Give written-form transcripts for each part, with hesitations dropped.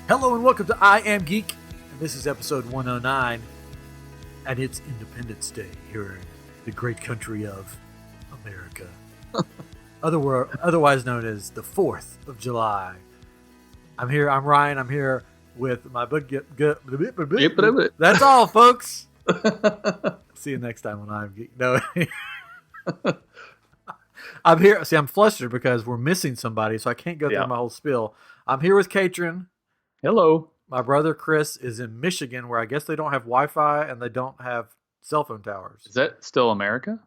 Hello and welcome to I Am Geek, and this is episode 109, and it's Independence Day here in the great country of America, otherwise known as the 4th of July. I'm Ryan, I'm here with my that's all, folks. See you next time on I Am Geek. No, I'm here. See, I'm flustered because we're missing somebody, so I can't go through my whole spiel. I'm here with Katrin. Hello. My brother Chris is in Michigan, where I guess they don't have Wi-Fi and they don't have cell phone towers. Is that still America?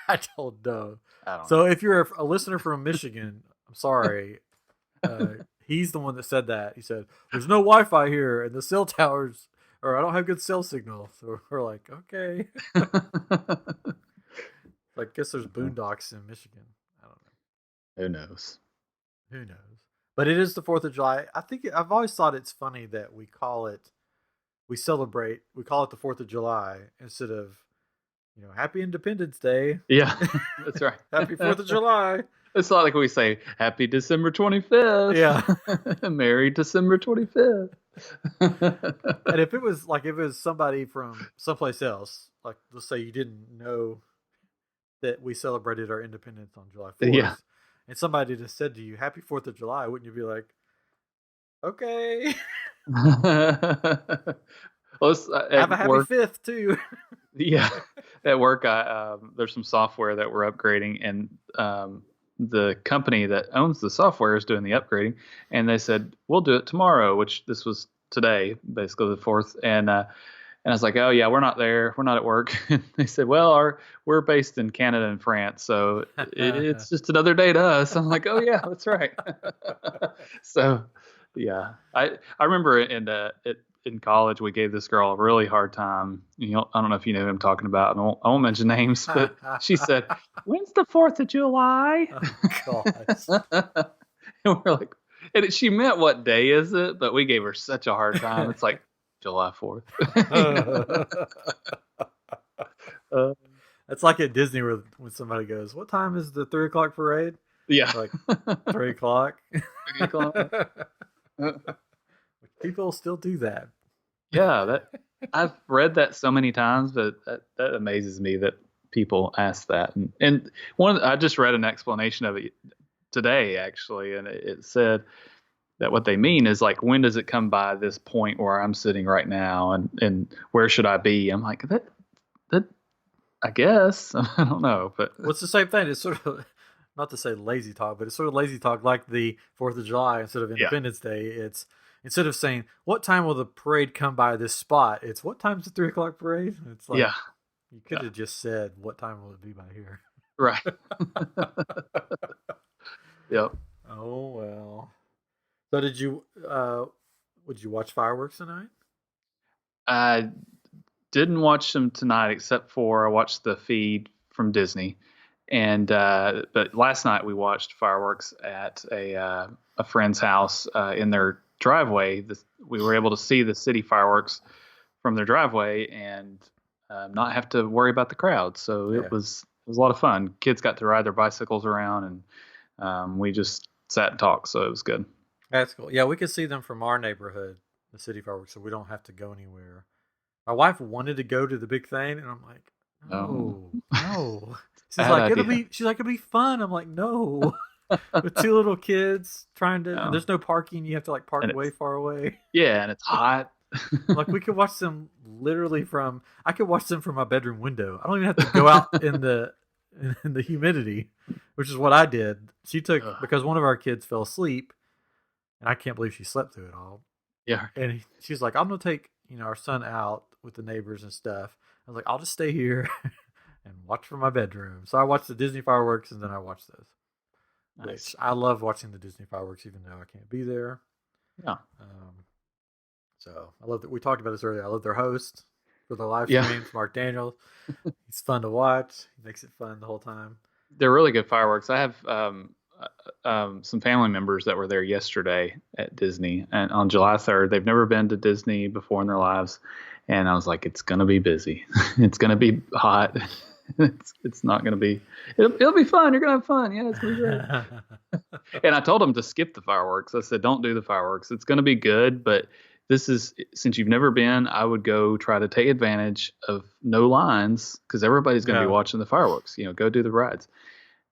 I don't know. So if you're a listener from Michigan, I'm sorry. He's the one that said that. He said, there's no Wi-Fi here and the cell towers, or I don't have good cell signal. So we're like, okay. I guess there's boondocks in Michigan. I don't know. Who knows? Who knows? But it is the 4th of July. I think I've always thought it's funny that we call it the 4th of July instead of, Happy Independence Day. Yeah, that's right. Happy 4th of July. It's not like we say Happy December 25th. Yeah. Merry December 25th. And if it was somebody from someplace else, like let's say you didn't know that we celebrated our independence on July 4th. Yeah. And somebody just said to you, Happy 4th of July, wouldn't you be like, okay. Well, have a happy 5th, too. Yeah. At work, there's some software that we're upgrading, and the company that owns the software is doing the upgrading. And they said, we'll do it tomorrow, which this was today, basically the 4th. And I was like, oh, yeah, we're not there. We're not at work. And they said, well, we're based in Canada and France, so it's just another day to us. I'm like, oh, yeah, that's right. So, yeah. I remember in college, we gave this girl a really hard time. I don't know if you know who I'm talking about. I won't mention names, but she said, when's the 4th of July? Oh, God. And we're like, and she meant what day is it? But we gave her such a hard time. It's like, July 4th. It's like at Disney when somebody goes, what time is the 3 o'clock parade? Yeah. Like 3 o'clock. 3 o'clock. People still do that. Yeah, I've read that so many times, but that amazes me that people ask that. And I just read an explanation of it today, actually, and it said that what they mean is like, when does it come by this point where I'm sitting right now, and where should I be? I'm like, that I guess. I don't know, but well, it's the same thing. It's sort of, not to say lazy talk, but it's sort of lazy talk like the 4th of July instead of Independence Day. It's instead of saying, what time will the parade come by this spot? It's what time's the 3 o'clock parade? It's like, you could have just said, what time will it be by here? Right. Yep. Oh, well. So did you watch fireworks tonight? I didn't watch them tonight, except for I watched the feed from Disney, and but last night we watched fireworks at a friend's house in their driveway. We were able to see the city fireworks from their driveway and not have to worry about the crowd. So it was a lot of fun. Kids got to ride their bicycles around, and we just sat and talked. So it was good. That's cool. Yeah, we could see them from our neighborhood, the city fireworks, so we don't have to go anywhere. My wife wanted to go to the big thing, and I'm like, no. She's like, it'll be fun. I'm like, no. With 2 little kids trying to, there's no parking. You have to park way far away. Yeah, and it's hot. We could watch them I could watch them from my bedroom window. I don't even have to go out in the humidity, which is what I did. She took, because one of our kids fell asleep, and I can't believe she slept through it all. Yeah. And she's like, I'm going to take, our son out with the neighbors and stuff. I was like, I'll just stay here and watch from my bedroom. So I watched the Disney fireworks, and then I watched those. Nice. I love watching the Disney fireworks, even though I can't be there. Yeah. So I love that. We talked about this earlier. I love their host for the live streams, Mark Daniels. He's fun to watch. He makes it fun the whole time. They're really good fireworks. I have some family members that were there yesterday at Disney, and on July 3rd. They've never been to Disney before in their lives, and I was like, it's gonna be busy. It's gonna be hot. It's not gonna be. It'll be fun. You're gonna have fun. Yeah, it's gonna be great. And I told them to skip the fireworks. I said, don't do the fireworks. It's going to be good, but this is, since you've never been, I would go try to take advantage of no lines because everybody's going to be Yeah. watching the fireworks. Go do the rides.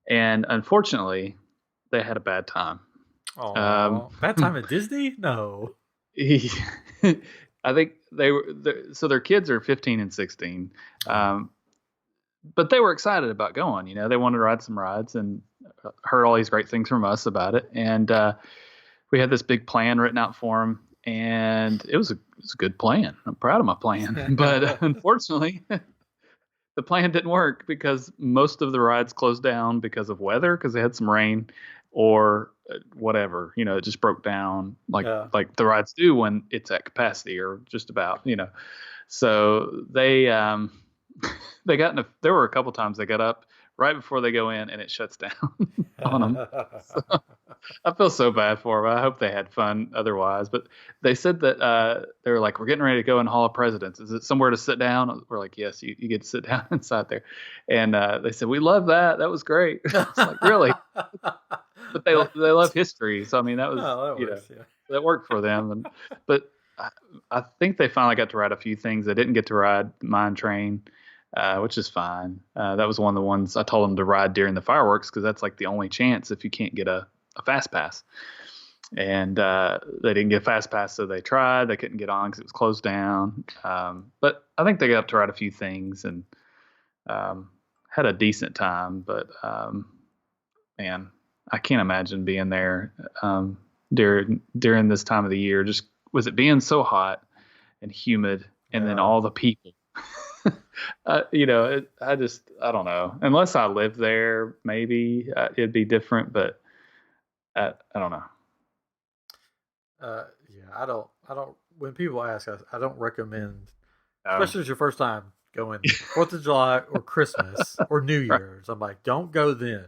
And unfortunately, they had a bad time. Oh, bad time at Disney? No. He, I think so their kids are 15 and 16. But they were excited about going. They wanted to ride some rides and heard all these great things from us about it. And we had this big plan written out for them, and it was a good plan. I'm proud of my plan, but unfortunately, the plan didn't work because most of the rides closed down because of weather, because they had some rain or whatever. It just broke down like the rides do when it's at capacity or just about. So they there were a couple times they got up right before they go in and it shuts down on them. So, I feel so bad for them. I hope they had fun otherwise. But they said that they were like, we're getting ready to go in Hall of Presidents. Is it somewhere to sit down? We're like, yes, you get to sit down inside there. And they said, we love that. That was great. It's like, really? But they love history. So, I mean, that was, that worked for them. But I think they finally got to ride a few things. They didn't get to ride Mine Train. Which is fine. That was one of the ones I told them to ride during the fireworks because that's like the only chance if you can't get a fast pass. And they didn't get a fast pass, so they tried. They couldn't get on because it was closed down. But I think they got to ride a few things and had a decent time. But man, I can't imagine being there during this time of the year. Just was it being so hot and humid, and then all the people. I don't know. Unless I lived there, maybe it'd be different, but I don't know. I don't. When people ask us, I don't recommend, especially if it's your first time going 4th of July or Christmas or New Year's. Right. I'm like, don't go then.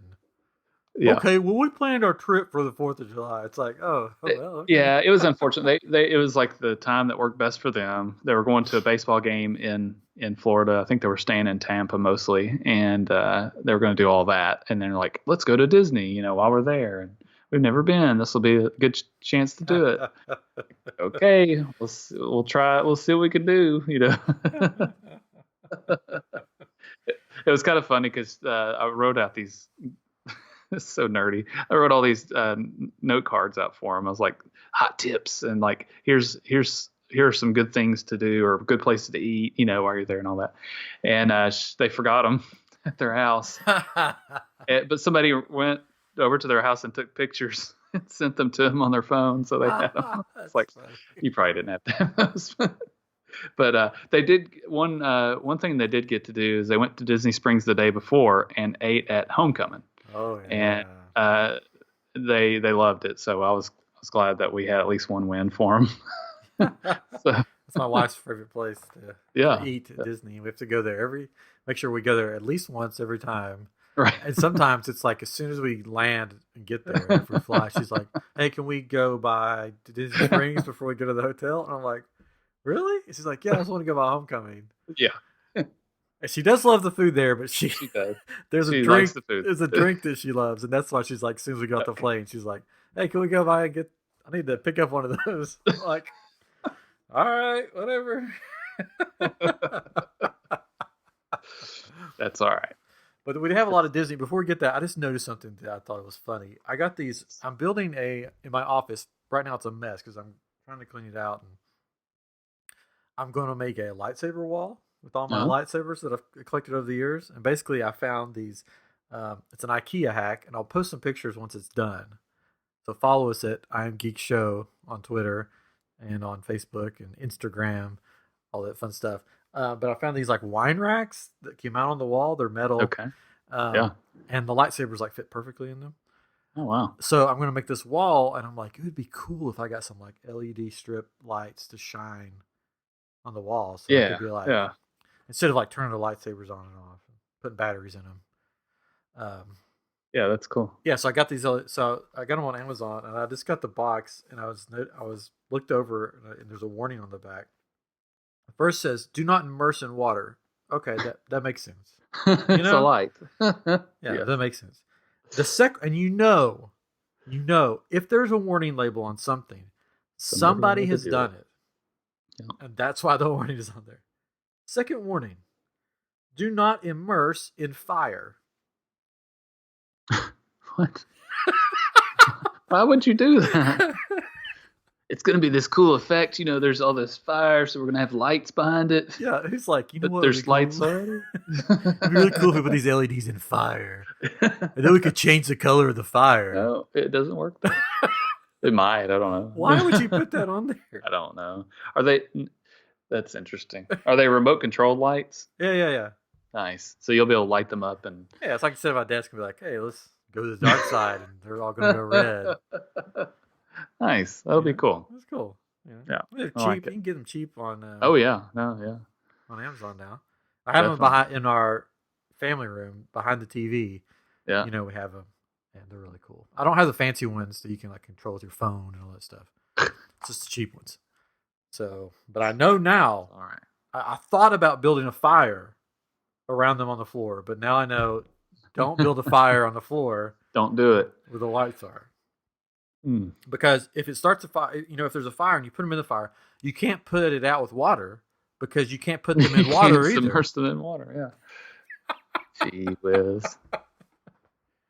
Yeah. Okay, well, we planned our trip for the 4th of July. It's like, well, okay. Yeah, it was unfortunate. It was like the time that worked best for them. They were going to a baseball game in Florida. I think they were staying in Tampa mostly, and they were going to do all that. And then like, let's go to Disney, while we're there. And we've never been. This will be a good chance to do it. Okay, we'll try. We'll see what we can do. It was kind of funny because I wrote out these. It's so nerdy. I wrote all these note cards out for him. I was like, hot tips and like, here are some good things to do or good places to eat, while you're there and all that. And they forgot them at their house. But somebody went over to their house and took pictures and sent them to them on their phone. So they had them. It's like, funny. You probably didn't have to have those. But they did one thing they did get to do is they went to Disney Springs the day before and ate at Homecoming. Oh yeah. And they loved it. So I was glad that we had at least one win for them. So it's my wife's favorite place to eat at Disney. We have to go there make sure we go there at least once every time. Right. And sometimes it's like as soon as we land and get there, if we fly, she's like, "Hey, can we go by Disney Springs before we go to the hotel?" And I'm like, "Really?" And she's like, "Yeah, I just want to go by Homecoming." Yeah. And she does love the food there, but she does. There's a drink that she loves, and that's why she's like, as soon as we got off the plane, she's like, "Hey, can we go by and I need to pick up one of those." I'm like, all right, whatever. That's all right. But we have a lot of Disney. Before we get that, I just noticed something that I thought was funny. I got these. I'm building in my office right now. It's a mess because I'm trying to clean it out, and I'm going to make a lightsaber wall with all my lightsabers that I've collected over the years. And basically, I found these. It's an IKEA hack, and I'll post some pictures once it's done. So follow us at I Am Geek Show on Twitter and on Facebook and Instagram, all that fun stuff. But I found these like wine racks that came out on the wall. They're metal. Okay. And the lightsabers like fit perfectly in them. Oh, wow. So I'm going to make this wall, and I'm like, it would be cool if I got some like LED strip lights to shine on the wall. So it could be like, instead of like turning the lightsabers on and off, and putting batteries in them. Yeah, that's cool. Yeah, so I got these. So I got them on Amazon, and I just got the box, and I was looked over, and there's a warning on the back. The first says, "Do not immerse in water." Okay, that makes sense. It's a light. Yeah, that makes sense. The second, and if there's a warning label on something, somebody has done it. Yeah. And that's why the warning is on there. Second warning, do not immerse in fire. What? Why would you do that? It's going to be this cool effect. There's all this fire, so we're going to have lights behind it. Yeah, he's like, what? There's lights already? It'd be really cool if we put these LEDs in fire. And then we could change the color of the fire. No, it doesn't work that way. It might. I don't know. Why would you put that on there? I don't know. That's interesting. Are they remote controlled lights? Yeah. Nice. So you'll be able to light them up and... Yeah, it's like I said at my desk and be like, hey, let's go to the dark side, and they're all going to go red. Nice. That'll be cool. That's cool. Yeah. Cheap. Like you can get them cheap on... oh, yeah. No, yeah. On Amazon now. I have them behind in our family room, behind the TV. Yeah. We have them, and they're really cool. I don't have the fancy ones that you can like control with your phone and all that stuff. It's just the cheap ones. So, but I know now. All right. I thought about building a fire around them on the floor, but now I know don't build a fire on the floor. Don't do it. Where the lights are. Because if it starts a fire, if there's a fire and you put them in the fire, you can't put it out with water because you can't put them in water either. Submerge them in water, yeah. Gee whiz.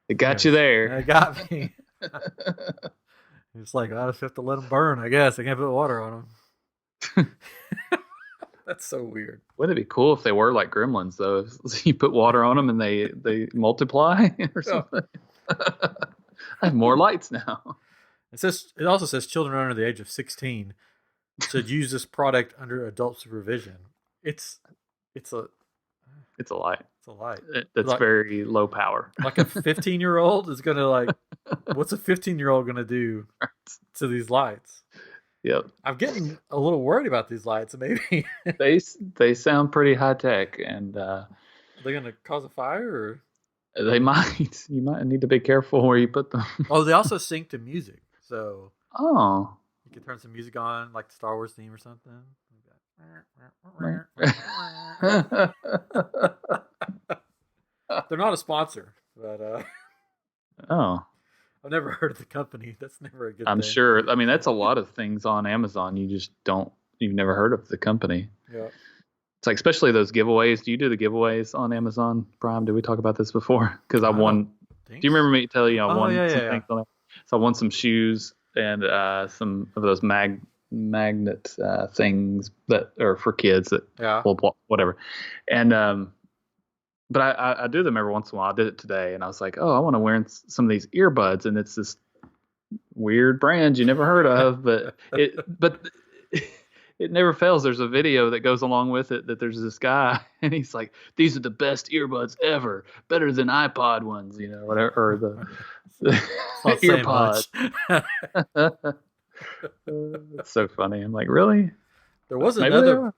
It got you there. It got me. It's like, I just have to let them burn, I guess. I can't put water on them. That's so weird. Wouldn't it be cool if they were like gremlins, though? If you put water on them and they multiply or something? I have more lights now. It also says children under the age of 16 should use this product under adult supervision. It's a light. It's a light. That's like, very low power. Like a 15-year-old is going to what's a 15-year-old going to do to these lights? Yep. I'm getting a little worried about these lights. Maybe they sound pretty high tech, and are they going to cause a fire? Or? They might. You might need to be careful where you put them. Oh, they also sync to music, so you can turn some music on, like the Star Wars theme or something. They're not a sponsor, but I've never heard of the company. That's never a good thing. I'm sure. I mean, that's a lot of things on Amazon. You've never heard of the company. Yeah. It's like, especially those giveaways. Do you do the giveaways on Amazon Prime? Did we talk about this before? Because I won. Do you remember me telling you I won some things on it? So I won some shoes and some of those magnet things that are for kids that whatever. And but I do them every once in a while. I did it today, and I was like, oh, I want to wear some of these earbuds, and it's this weird brand you never heard of, but it never fails. There's a video that goes along with it that there's this guy, and he's like, these are the best earbuds ever, better than iPod ones, whatever, or the earpods. It's so funny. I'm like, really? There was another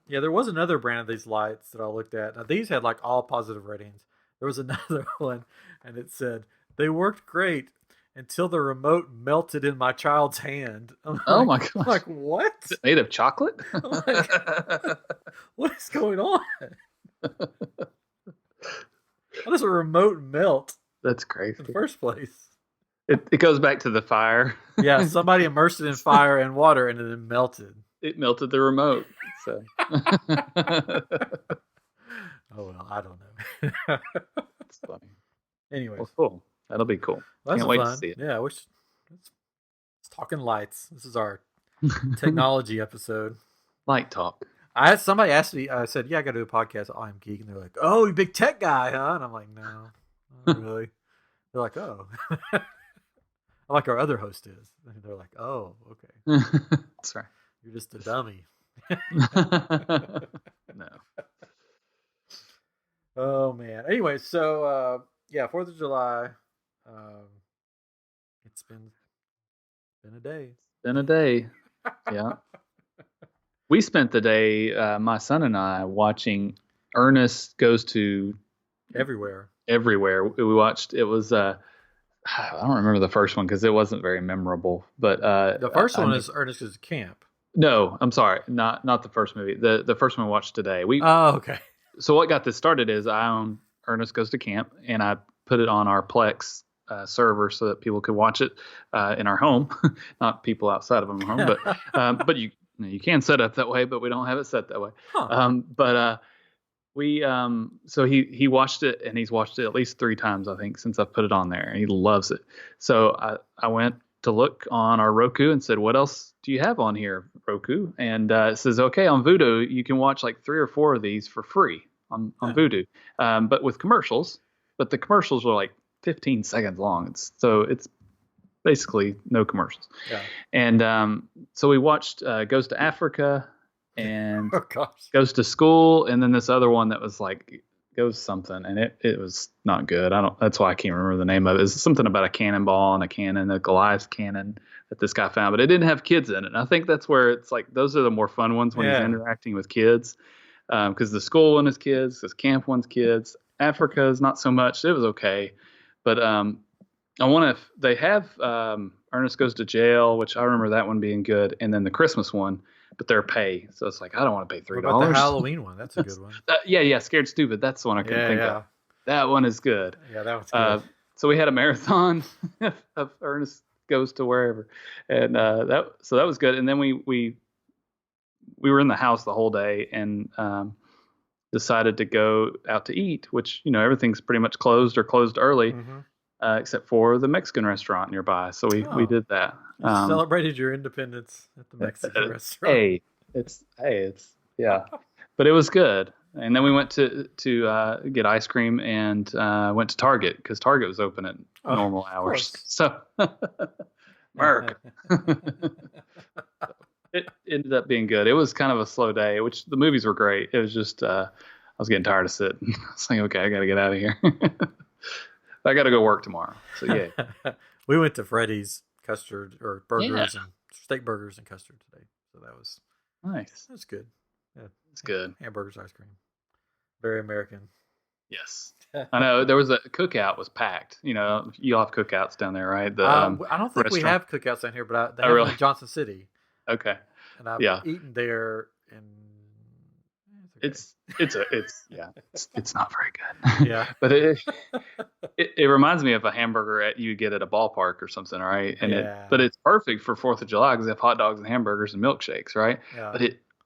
brand of these lights that I looked at. Now these had like all positive ratings. There was another one, and it said they worked great until the remote melted in my child's hand. Oh my gosh! I'm like, what? Is it made of chocolate? I'm like, what is going on? How does a remote melt? That's crazy. In the first place. It goes back to the fire. Yeah, somebody immersed it in fire and water, and it melted. It melted the remote. So. Oh well, I don't know. It's funny. Anyways, well, cool. That'll be cool. Well, can't wait fun. To see it. Yeah, it's talking lights. This is our technology episode. Light talk. Somebody asked me. I said, "Yeah, I got to do a podcast." Oh, I'm geek, and they're like, "Oh, you big tech guy, huh?" And I'm like, "No, not really." They're like, "Oh." Like our other host is. And they're like, "Oh, okay." That's right. You're just a dummy. No. Oh man. Anyway, so 4th of July. It's been a day. Been a day. Yeah. We spent the day, my son and I, watching Ernest Goes to Everywhere. We watched. It was. I don't remember the first one because it wasn't very memorable. But the first one is Ernest Goes to Camp. No, I'm sorry, not the first movie. The first one we watched today. Oh, okay. So what got this started is I own Ernest Goes to Camp, and I put it on our Plex server so that people could watch it in our home, not people outside of our home. But you can set it up that way, but we don't have it set that way. Huh. But we so he watched it, and he's watched it at least 3 times, I think, since I've put it on there, and he loves it. So I went to look on our Roku and said, what else do you have on here, Roku? And it says, okay, on Vudu you can watch like 3 or 4 of these for free on Vudu, but with commercials. But the commercials are like 15 seconds long. It's basically no commercials. Yeah. And so we watched Goes to Africa and Oh gosh. Goes to School, and then this other one that was like Goes something, and it was not good. That's why I can't remember the name of it. It's something about a cannonball and a cannon, a Goliath cannon that this guy found, but it didn't have kids in it. And I think that's where it's like those are the more fun ones when he's interacting with kids, because the school one is kids, this camp one's kids. Africa is not so much. It was okay, but I want to. They have Ernest Goes to Jail, which I remember that one being good, and then the Christmas one, but they're pay. So it's like I don't want to pay $3. What about the Halloween one? That's a good one. Yeah, Scared Stupid. That's the one I couldn't think of. That one is good. Yeah, that one's good. So we had a marathon of Ernest Goes to Wherever, and that was good. And then we were in the house the whole day and decided to go out to eat, which everything's pretty much closed or closed early. Mm-hmm. Except for the Mexican restaurant nearby. So we did that. Celebrated your independence at the Mexican restaurant. It's yeah, but it was good. And then we went to get ice cream and went to Target because Target was open at normal hours. So America. It ended up being good. It was kind of a slow day, which the movies were great. It was just I was getting tired of sitting. I was like, okay, I got to get out of here. I got to go work tomorrow. So yeah. We went to Freddy's custard or burgers and steak burgers and custard today. So that was nice. That's good. Yeah, it's good. Hamburgers, ice cream. Very American. Yes. I know there was a cookout was packed. You have cookouts down there, right? I don't think we have cookouts down here, but they have in Johnson City. Okay. And I've eaten there and it's not very good. Yeah. But it reminds me of a hamburger you get at a ballpark or something, right? And but it's perfect for 4th of July because they have hot dogs and hamburgers and milkshakes, right? Yeah. But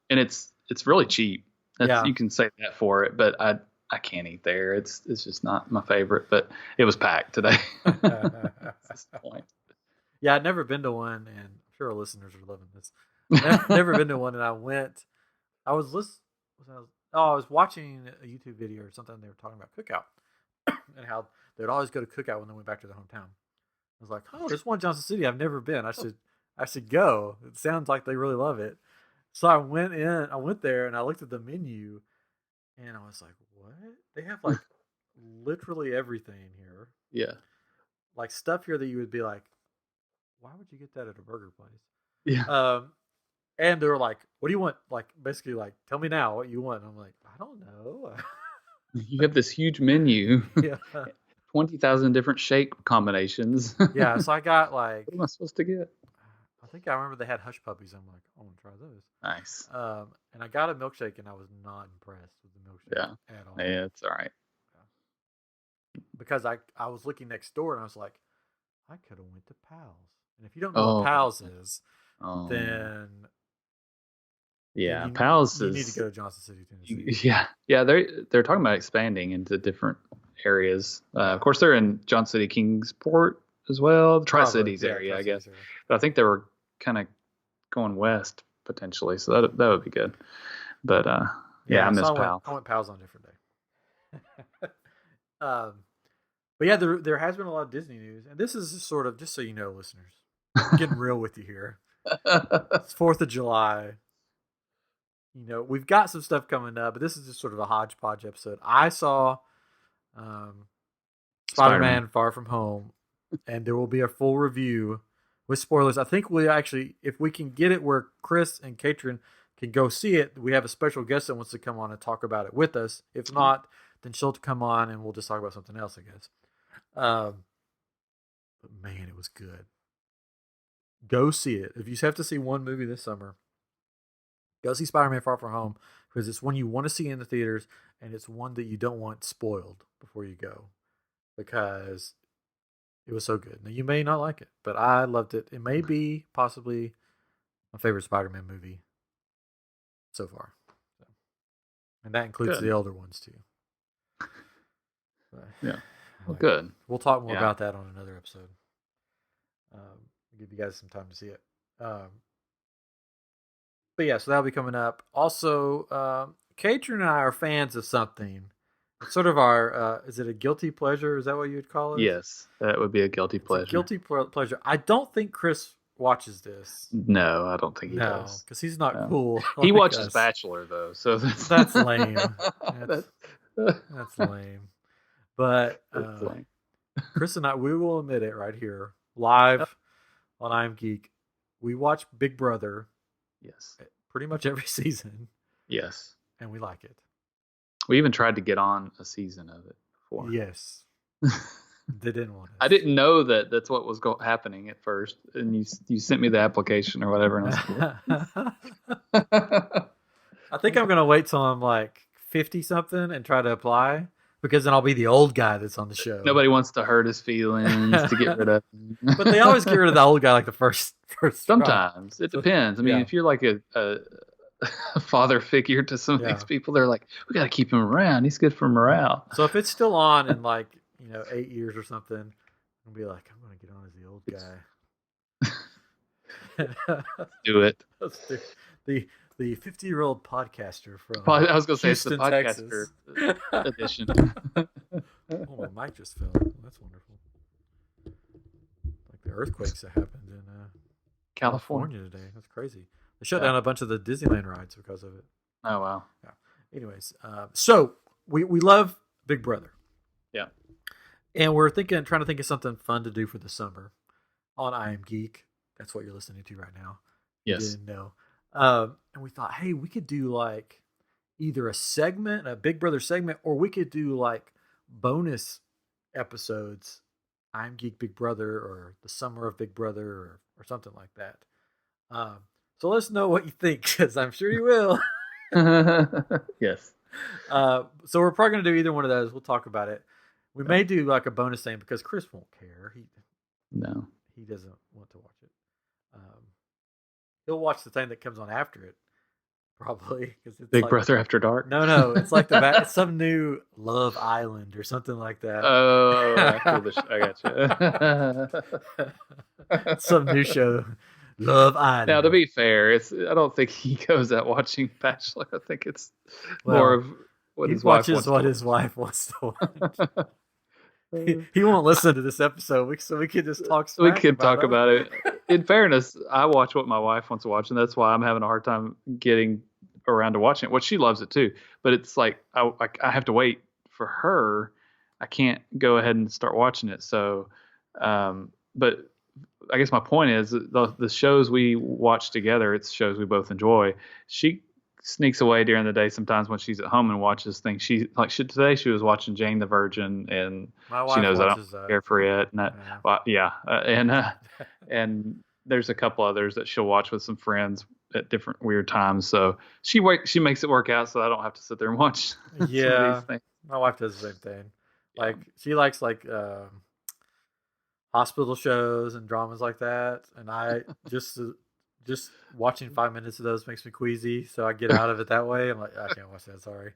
it's really cheap. You can say that for it, but I can't eat there. It's just not my favorite. But it was packed today. That's the point. Yeah, I'd never been to one, and I'm sure our listeners are loving this. I've never been to one, and I was watching a YouTube video or something. They were talking about cookout and how they'd always go to cookout when they went back to their hometown. I was like, oh, there's one in Johnson City. I've never been. I should go. It sounds like they really love it. So I went there and I looked at the menu and I was like, what? They have like literally everything here. Yeah. Like stuff here that you would be like, why would you get that at a burger place? Yeah. And they were like, what do you want? Like, basically, like, tell me now what you want. And I'm like, I don't know. You have this huge menu. Yeah. 20,000 different shake combinations. Yeah. So I got like. What am I supposed to get? I think I remember they had hush puppies. I'm like, I want to try those. Nice. And I got a milkshake and I was not impressed with the milkshake at all. Yeah, it's all right. Because I was looking next door and I was like, I could have went to Pal's. And if you don't know what Pal's is, then Pal's you need to go to Johnson City, Tennessee. Yeah, they're talking about expanding into different areas. Of course, they're in Johnson City, Kingsport as well, the Tri-Cities area, I guess. Area. But I think they were kind of going west potentially, so that would be good. But I miss Pal's. I went Pal's on a different day. But yeah, there has been a lot of Disney news, and this is sort of just so you know, listeners, I'm getting real with you here. It's 4th of July. We've got some stuff coming up, but this is just sort of a hodgepodge episode. I saw Spider-Man Far From Home, and there will be a full review with spoilers. I think we actually, if we can get it where Chris and Katrin can go see it, we have a special guest that wants to come on and talk about it with us. If not, then she'll come on and we'll just talk about something else, I guess. But man, it was good. Go see it. If you have to see one movie this summer, go see Spider-Man Far From Home, because it's one you want to see in the theaters, and it's one that you don't want spoiled before you go, because It was so good. Now, you may not like it, but I loved it. It may be possibly my favorite Spider-Man movie so far. So, and that includes the older ones too. But, yeah. Well, good. We'll talk more about that on another episode. Give you guys some time to see it. But yeah, so that'll be coming up. Also, Katrin and I are fans of something. It's sort of our, is it a guilty pleasure? Is that what you would call it? Yes, that would be a guilty pleasure. A guilty pleasure. I don't think Chris watches this. No, I don't think he does. Because he's not cool. He watches Bachelor, though, so that's lame. That's lame. But Chris and I, we will admit it right here, live on I'm Geek. We watch Big Brother. Yes. Pretty much every season. Yes. And we like it. We even tried to get on a season of it before. Yes. They didn't want us. I didn't know that that's what was happening at first. And you sent me the application or whatever. And I was like, I think I'm going to wait till I'm like 50 something and try to apply. Because then I'll be the old guy that's on the show. Nobody wants to hurt his feelings to get rid of him. But they always get rid of the old guy like the first Sometimes. It depends. I mean, if you're like a father figure to some of these people, they're like, we got to keep him around. He's good for morale. So if it's still on in like, 8 years or something, I'll be like, I'm going to get on as the old guy. Do it. The 50-year-old podcaster from I was going to say Houston, it's the podcaster edition. Oh, my mic just fell. That's wonderful. Like the earthquakes that happened in California today. That's crazy. They shut down a bunch of the Disneyland rides because of it. Oh, wow. Yeah. Anyways, so we love Big Brother. Yeah. And we're trying to think of something fun to do for the summer on I Am Geek. That's what you're listening to right now. Yes. You didn't know. And we thought, hey, we could do like either a Big Brother segment, or we could do like bonus episodes, I'm Geek Big Brother, or the Summer of Big Brother, or something like that. So let us know what you think, because I'm sure you will. Yes. So we're probably going to do either one of those. We'll talk about it. We may do like a bonus thing because Chris won't care. He doesn't want to watch it. He'll watch the thing that comes on after it, probably. Cause it's Big Brother After Dark? No. It's like it's some new Love Island or something like that. Oh, I got you. Some new show, Love Island. Now, to be fair, I don't think he goes out watching Bachelor. I think it's more of what his wife wants to watch. He won't listen to this episode, so we can just talk. We could talk about it. In fairness, I watch what my wife wants to watch, and that's why I'm having a hard time getting around to watching it. Well, she loves it too, but it's like I have to wait for her. I can't go ahead and start watching it. So, but I guess my point is the shows we watch together, it's shows we both enjoy. She sneaks away during the day sometimes when she's at home and watches things. Today she was watching Jane the Virgin, and she knows I don't care for it. And and there's a couple others that she'll watch with some friends at different weird times. So she makes it work out, so I don't have to sit there and watch. Yeah, these things. My wife does the same thing. Like she likes hospital shows and dramas like that, and I just watching 5 minutes of those makes me queasy, so I get out of it that way. I'm like, I can't watch that. Sorry.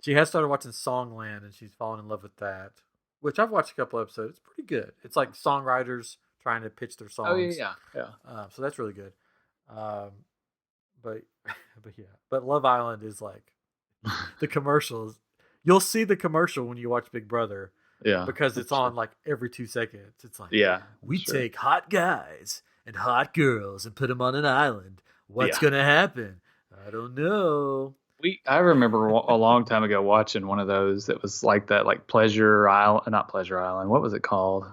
She has started watching Songland, and she's fallen in love with that, which I've watched a couple episodes. It's pretty good. It's like songwriters trying to pitch their songs. Oh yeah. So that's really good. But Love Island is like the commercials. You'll see the commercial when you watch Big Brother. Yeah. Because it's on like every 2 seconds. It's like, we sure. take hot guys and hot girls and put them on an island. What's going to happen? I don't know. I remember a long time ago watching one of those that was like that, like Pleasure Island, not Pleasure Island. What was it called?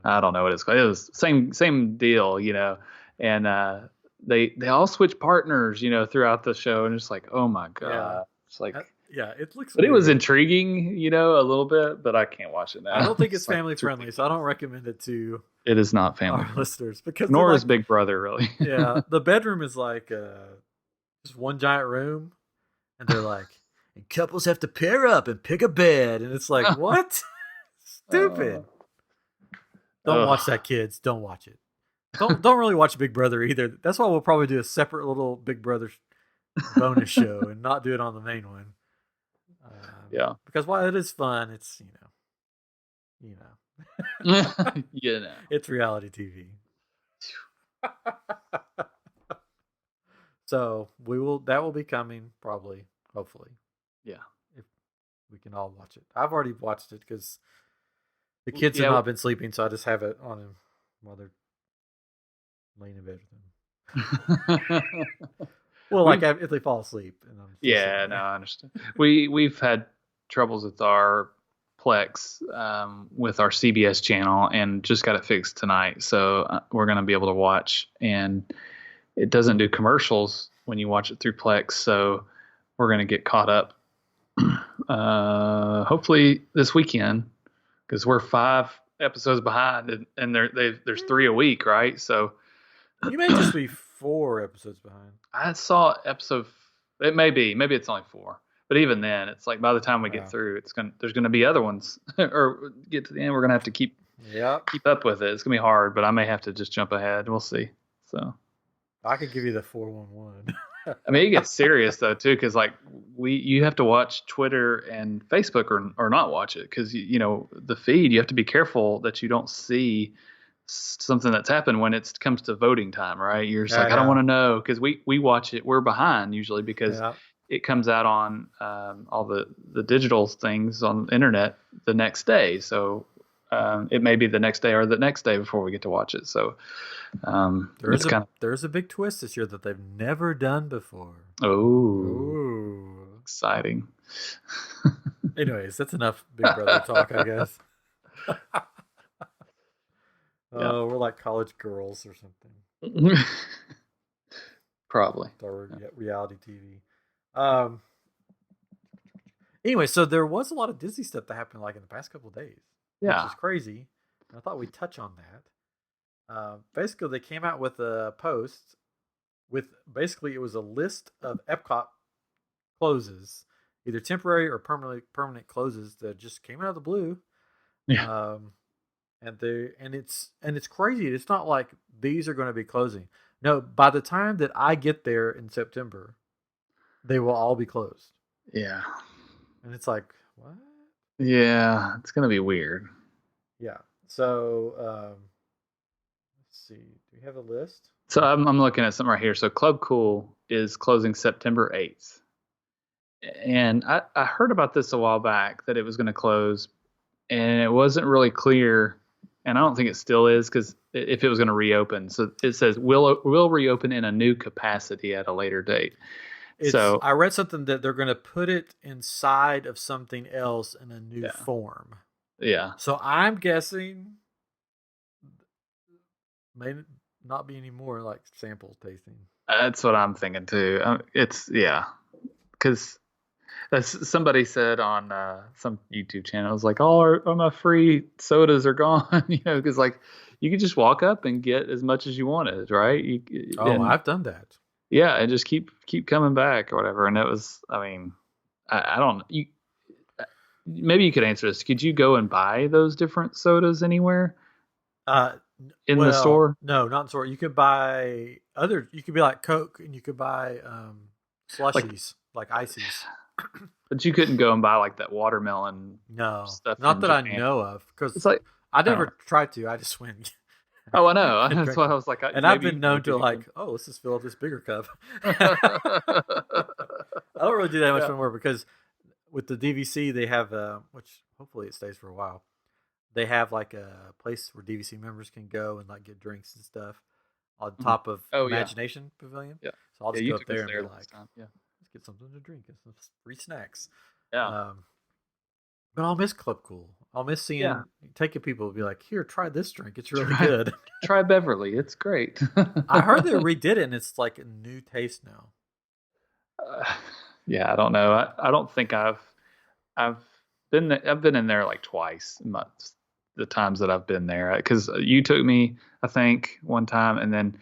I don't know what it's called. It was same deal, and they all switch partners, throughout the show. And it's like, oh my God. Yeah. It's like, it looks but weird. It was intriguing, a little bit, but I can't watch it now. I don't think it's family friendly, so I don't recommend it to it is not family listeners, because nor is Big Brother really. Yeah. The bedroom is like just one giant room, and they're like, and couples have to pair up and pick a bed, and it's like, what? Stupid. Don't watch that, kids. Don't watch it. Don't really watch Big Brother either. That's why we'll probably do a separate little Big Brother bonus show and not do it on the main one. Yeah. Because while it is fun, it's you know, it's reality TV. So that will be coming probably, hopefully. Yeah. If we can all watch it. I've already watched it because the kids have not been sleeping, so I just have it on them while they're laying in bed with them. Well, like if they fall asleep. And no, I understand. We've had troubles with our Plex with our CBS channel and just got it fixed tonight. So we're going to be able to watch, and it doesn't do commercials when you watch it through Plex. So we're going to get caught up hopefully this weekend, because we're 5 episodes behind, and there's 3 a week, right? So you may just be 4 episodes behind. I saw episode. It maybe it's only 4, but even then, it's like by the time we get through, there's gonna be other ones, or get to the end, we're gonna have to keep up with it. It's gonna be hard, but I may have to just jump ahead. We'll see. So I could give you the 411. I mean, it gets serious though too, because like you have to watch Twitter and Facebook or not watch it, because the feed, you have to be careful that you don't see something that's happened when it comes to voting time, right? You're just I don't want to know, because we watch it. We're behind usually because it comes out on all the digital things on the internet the next day. So it may be the next day or the next day before we get to watch it. So there's a big twist this year that they've never done before. Oh, exciting. Anyways, that's enough Big Brother talk, I guess. Oh, we're like college girls or something. Probably. Or reality TV. Anyway, so there was a lot of Disney stuff that happened like in the past couple of days. Yeah. Which is crazy. And I thought we'd touch on that. Basically, they came out with a post with basically it was a list of EPCOT closes, either temporary or permanent closes that just came out of the blue. Yeah. And it's crazy. It's not like these are going to be closing. No, by the time that I get there in September, they will all be closed. Yeah. And it's like, what? Yeah, it's going to be weird. Yeah. So, let's see. Do we have a list? So I'm looking at something right here. So Club Cool is closing September 8th. And I heard about this a while back, that it was going to close, and it wasn't really clear. And I don't think it still is, because if it was going to reopen. So it says will reopen in a new capacity at a later date. I read something that they're going to put it inside of something else in a new form. Yeah. So I'm guessing may not be any more like sample tasting. That's what I'm thinking too. Because somebody said on some YouTube channel, it's like, all my free sodas are gone, because like you could just walk up and get as much as you wanted, right? I've done that. Yeah, and just keep coming back or whatever. And it was, I mean, I don't. Maybe you could answer this. Could you go and buy those different sodas anywhere? In the store? No, not in the store. You could buy you could be like Coke, and you could buy slushies, like ices. But you couldn't go and buy like that watermelon stuff. Not that Japan. I know of, because it's like I never tried to. I just went. Oh, I know. That's why I was like, and I've been known to like, let's just fill up this bigger cup. I don't really do that much anymore, because with the DVC they have, which hopefully it stays for a while. They have like a place where DVC members can go and like get drinks and stuff on top of Imagination Pavilion. Yeah. So I'll just go up there and be like, let's get something to drink and some free snacks. Yeah. But I'll miss Club Cool. I'll miss seeing taking people to be like, here, try this drink. It's really good. Try Beverly. It's great. I heard they redid it, and it's like a new taste now. I don't know. I don't think I've been in there like twice the times that I've been there, because you took me, I think, one time, and then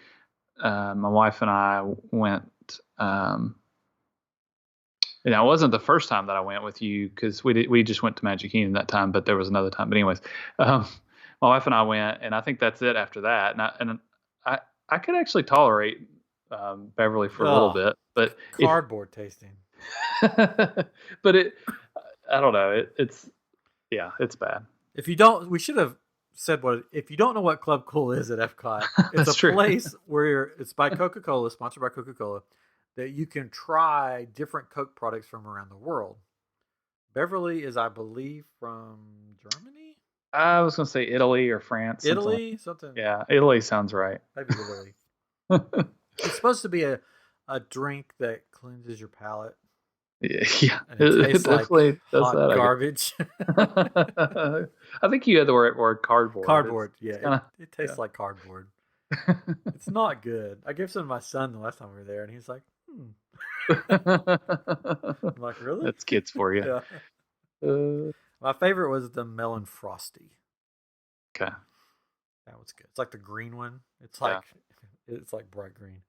my wife and I went. And it wasn't the first time that I went with you, because we just went to Magic Kingdom that time, but there was another time. But anyways, my wife and I went, and I think that's it after that. I I could actually tolerate Beverly for a little Oh, bit, but if cardboard tasting. but I don't know. It's yeah, it's bad. If you don't, we should have said what. If you don't know what Club Cool is at Epcot, it's a That's true. place where it's by Coca Cola, sponsored by Coca Cola, that you can try different Coke products from around the world. Beverly is, I believe, from Germany, I was gonna say Italy or France, something like Italy, something. yeah, Italy sounds right. Maybe Italy. It's supposed to be a drink that cleanses your palate, Yeah, and it it tastes like definitely does hot that. garbage. I think you had the word cardboard. Cardboard, yeah, It's kind of it tastes like cardboard. yeah. It's not good. I gave some to my son the last time we were there, and he's like, "Hmm." I'm like, "Really?" That's kids for you. Yeah. Uh, My favorite was the melon frosty. okay. That was good. It's like the green one. It's Yeah. like it's like bright green.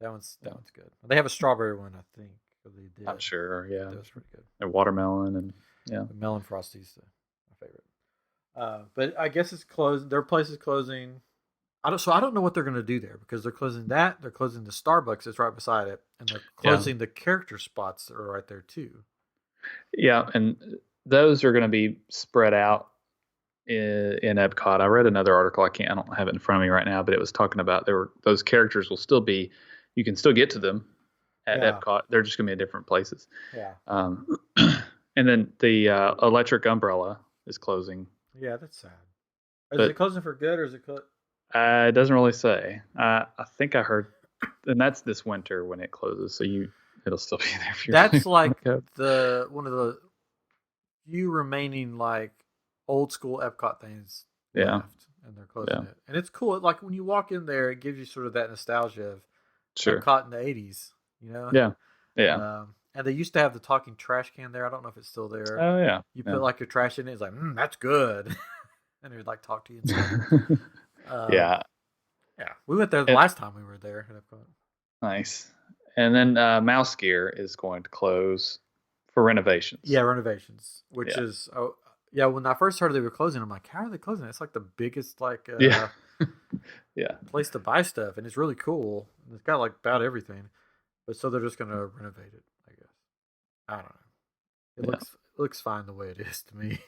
That one's good. They have a strawberry one, I think. They did. I'm sure. Yeah. That was pretty good. And watermelon and yeah. The melon frosty's my favorite. But I guess it's closed. Their place is closing. I don't know what they're going to do there because they're closing that. They're closing the Starbucks that's right beside it, and they're closing the character spots that are right there too. Yeah, and those are going to be spread out in Epcot. I read another article. I don't have it in front of me right now, but it was talking about those characters will still be. You can still get to them at Epcot. They're just going to be in different places. Yeah. And then the electric umbrella is closing. Yeah, that's sad. Is it closing for good, or is it? It doesn't really say. I think I heard, and that's this winter when it closes. So it'll still be there. If you're That's like one of the few remaining like old school Epcot things left, and they're closing it. And it's cool. Like when you walk in there, it gives you sort of that nostalgia of Epcot in the '80s. You know? Yeah. Yeah. And they used to have the talking trash can there. I don't know if it's still there. Oh yeah. You put like your trash in it. It's like, that's good. And they'd like talk to you and stuff. Yeah. Yeah. We went there the last time we were there at Epcot. Nice. And then Mouse Gear is going to close for renovations. Yeah, renovations. Which is when I first heard they were closing, I'm like, how are they closing? It's like the biggest yeah. place to buy stuff, and it's really cool. It's got like about everything. But so they're just gonna renovate it, I guess. I don't know. It looks fine the way it is to me.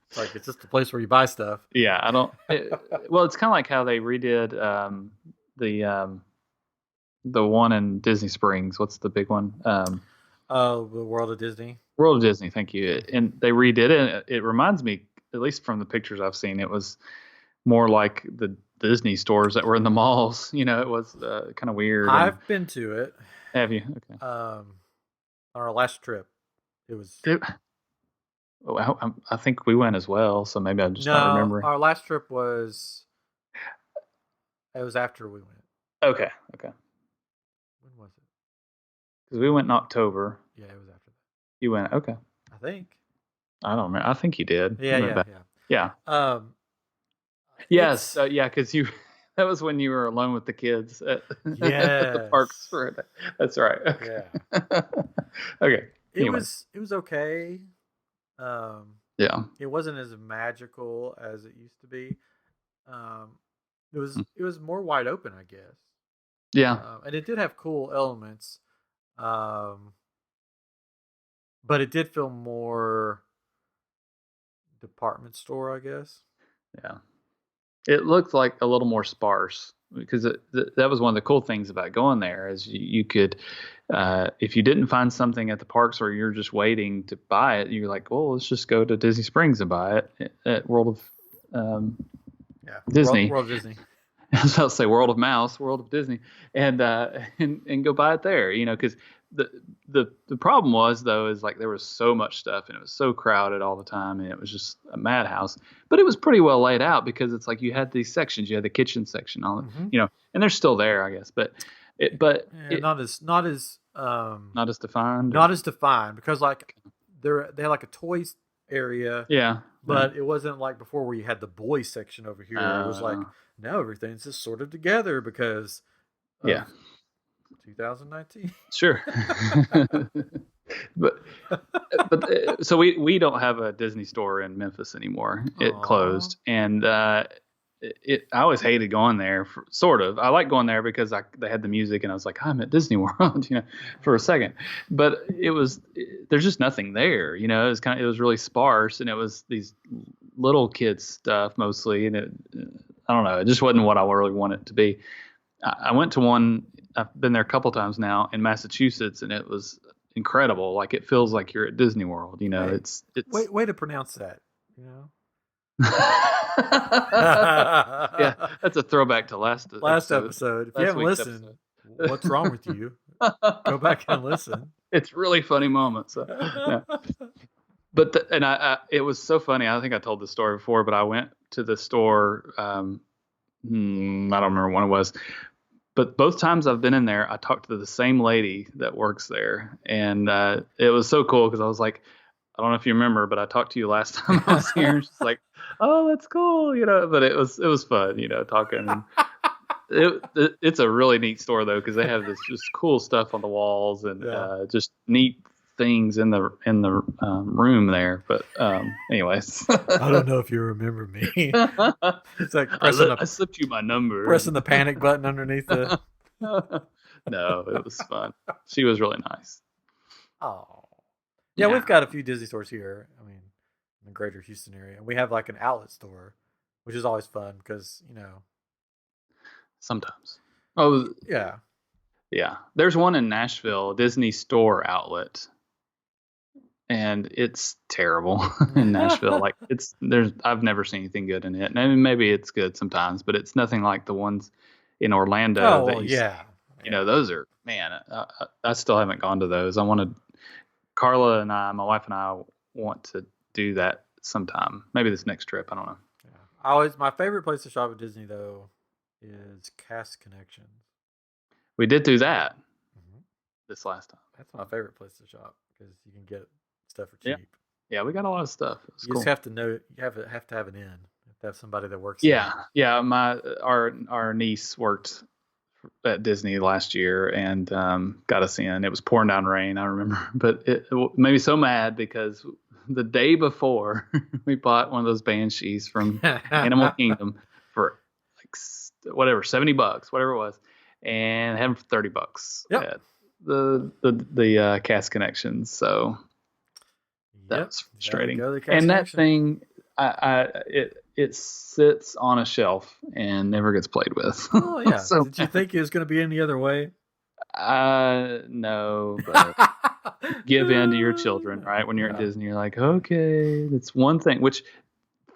It's like it's just a place where you buy stuff. Yeah, I don't. Well, it's kind of like how they redid the one in Disney Springs. What's the big one? The World of Disney. World of Disney. Thank you. And they redid it. It reminds me, at least from the pictures I've seen, it was more like the Disney stores that were in the malls. You know, it was kind of weird. I've been to it. Have you? Okay. On our last trip, it was. I think we went as well, so maybe I'm just not remembering. Our last trip was. It was after we went. Okay. When was it? Because we went in October. Yeah, it was after that. You went. Okay. I think. I don't remember. I think you did. Yeah. Yes. Because you. That was when you were alone with the kids at the parks. That's right. Okay. Yeah. Okay. Anyway. It was okay. It wasn't as magical as it used to be. It was more wide open, I guess. Yeah. And it did have cool elements. But it did feel more department store, I guess. Yeah. It looked like a little more sparse because that was one of the cool things about going there is you could, if you didn't find something at the parks or you're just waiting to buy it, you're like, well, let's just go to Disney Springs and buy it at World of Disney. World of Disney. I was about to say World of Mouse, World of Disney, and go buy it there. You know, because the problem was though is like there was so much stuff and it was so crowded all the time and it was just a madhouse. But it was pretty well laid out because it's like you had these sections. You had the kitchen section, you know, and they're still there, I guess. But not as defined. Not as defined because like they had like a toys area. Yeah. But it wasn't like before where you had the boy section over here. It was like now everything's just sort of together because 2019. Sure. but so we don't have a Disney store in Memphis anymore. It Aw. closed, and I always hated going there. Sort of, I like going there because they had the music, and I was like, I'm at Disney World, for a second. But there's just nothing there, it was really sparse, and it was these little kids stuff mostly, and I don't know, it just wasn't what I really wanted it to be. I went to one. I've been there a couple times now in Massachusetts, and it was incredible. Like it feels like you're at Disney World. Hey, it's way to pronounce that. Yeah, that's a throwback to last episode. If you haven't listened, what's wrong with you? Go back and listen. It's really funny moments. Yeah. But it was so funny. I think I told this story before, but I went to the store. I don't remember when it was, but both times I've been in there, I talked to the same lady that works there, and it was so cool because I was like, I don't know if you remember, but I talked to you last time I was here. She's like, "Oh, that's cool," But it was fun, talking. And it's a really neat store though, because they have this just cool stuff on the walls and just neat things in the room there. But anyways, I don't know if you remember me. It's like I slipped you my number, pressing the panic button underneath the. No, it was fun. She was really nice. Oh. Yeah, we've got a few Disney stores here. I mean, in the greater Houston area. And we have like an outlet store, which is always fun because, Sometimes. Oh, yeah. Yeah. There's one in Nashville, Disney Store Outlet. And it's terrible in Nashville. Like I've never seen anything good in it. And maybe it's good sometimes, but it's nothing like the ones in Orlando. Oh, yeah. Those are, man, I still haven't gone to those. Carla and my wife and I want to do that sometime. Maybe this next trip. I don't know. Yeah. My favorite place to shop at Disney though is Cast Connections. We did do that this last time. That's my favorite place to shop because you can get stuff for cheap. Yeah, we got a lot of stuff. You just have to know. You have to have an in. You have to have somebody that works. Yeah. Our niece worked at Disney last year and got us in. It was pouring down rain, I remember, but it made me so mad because the day before we bought one of those banshees from Animal Kingdom for like whatever, $70, whatever it was, and had them for $30 at the Cast Connections. So that's frustrating. And that thing, it sits on a shelf and never gets played with. Oh yeah. So, did you think it was going to be any other way? No, but give in to your children, right? When you're at Disney, you're like, okay, that's one thing. Which,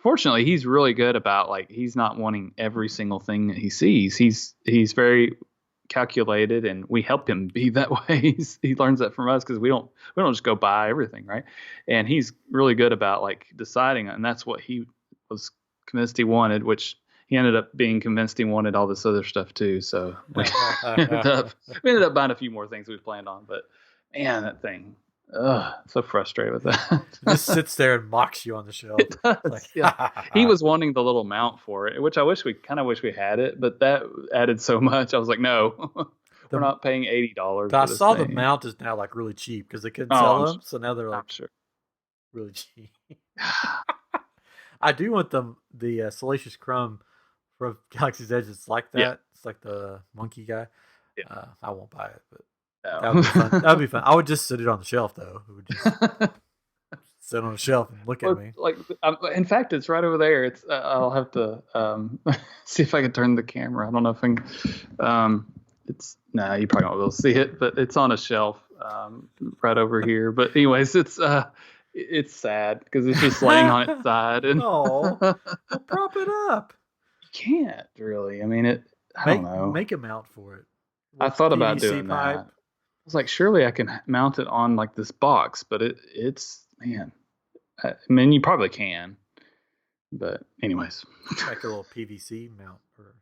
fortunately, he's really good about. Like, he's not wanting every single thing that he sees. He's very calculated, and we help him be that way. He learns that from us because we don't just go buy everything, right? And he's really good about like deciding, and that's what he was convinced he wanted, which he ended up being convinced he wanted all this other stuff too. So we ended up buying a few more things we planned on. But man, that thing, so frustrated with that. It just sits there and mocks you on the shelf. It does. Like, he was wanting the little mount for it, which I wish we had it, but that added so much. I was like, no, we're not paying $80. I saw the mount is now like really cheap because they couldn't sell them, so now they're like really cheap. I do want the Salacious Crumb from Galaxy's Edge. It's like that. Yeah. It's like the monkey guy. Yeah. I won't buy it, but that would be fun. That would be fun. I would just sit it on the shelf though. It would just sit on the shelf and look at me. Like, in fact, it's right over there. It's I'll have to see if I can turn the camera. I don't know if I can. You probably won't be able to see it, but it's on a shelf right over here. But anyways, it's sad because it's just laying on its side. And well, prop it up. You can't really. I mean, I don't know. Make a mount for it. I thought about doing that. I was like, surely I can mount it on like this box, but it's man. I mean, you probably can. But anyways, like a little PVC mount or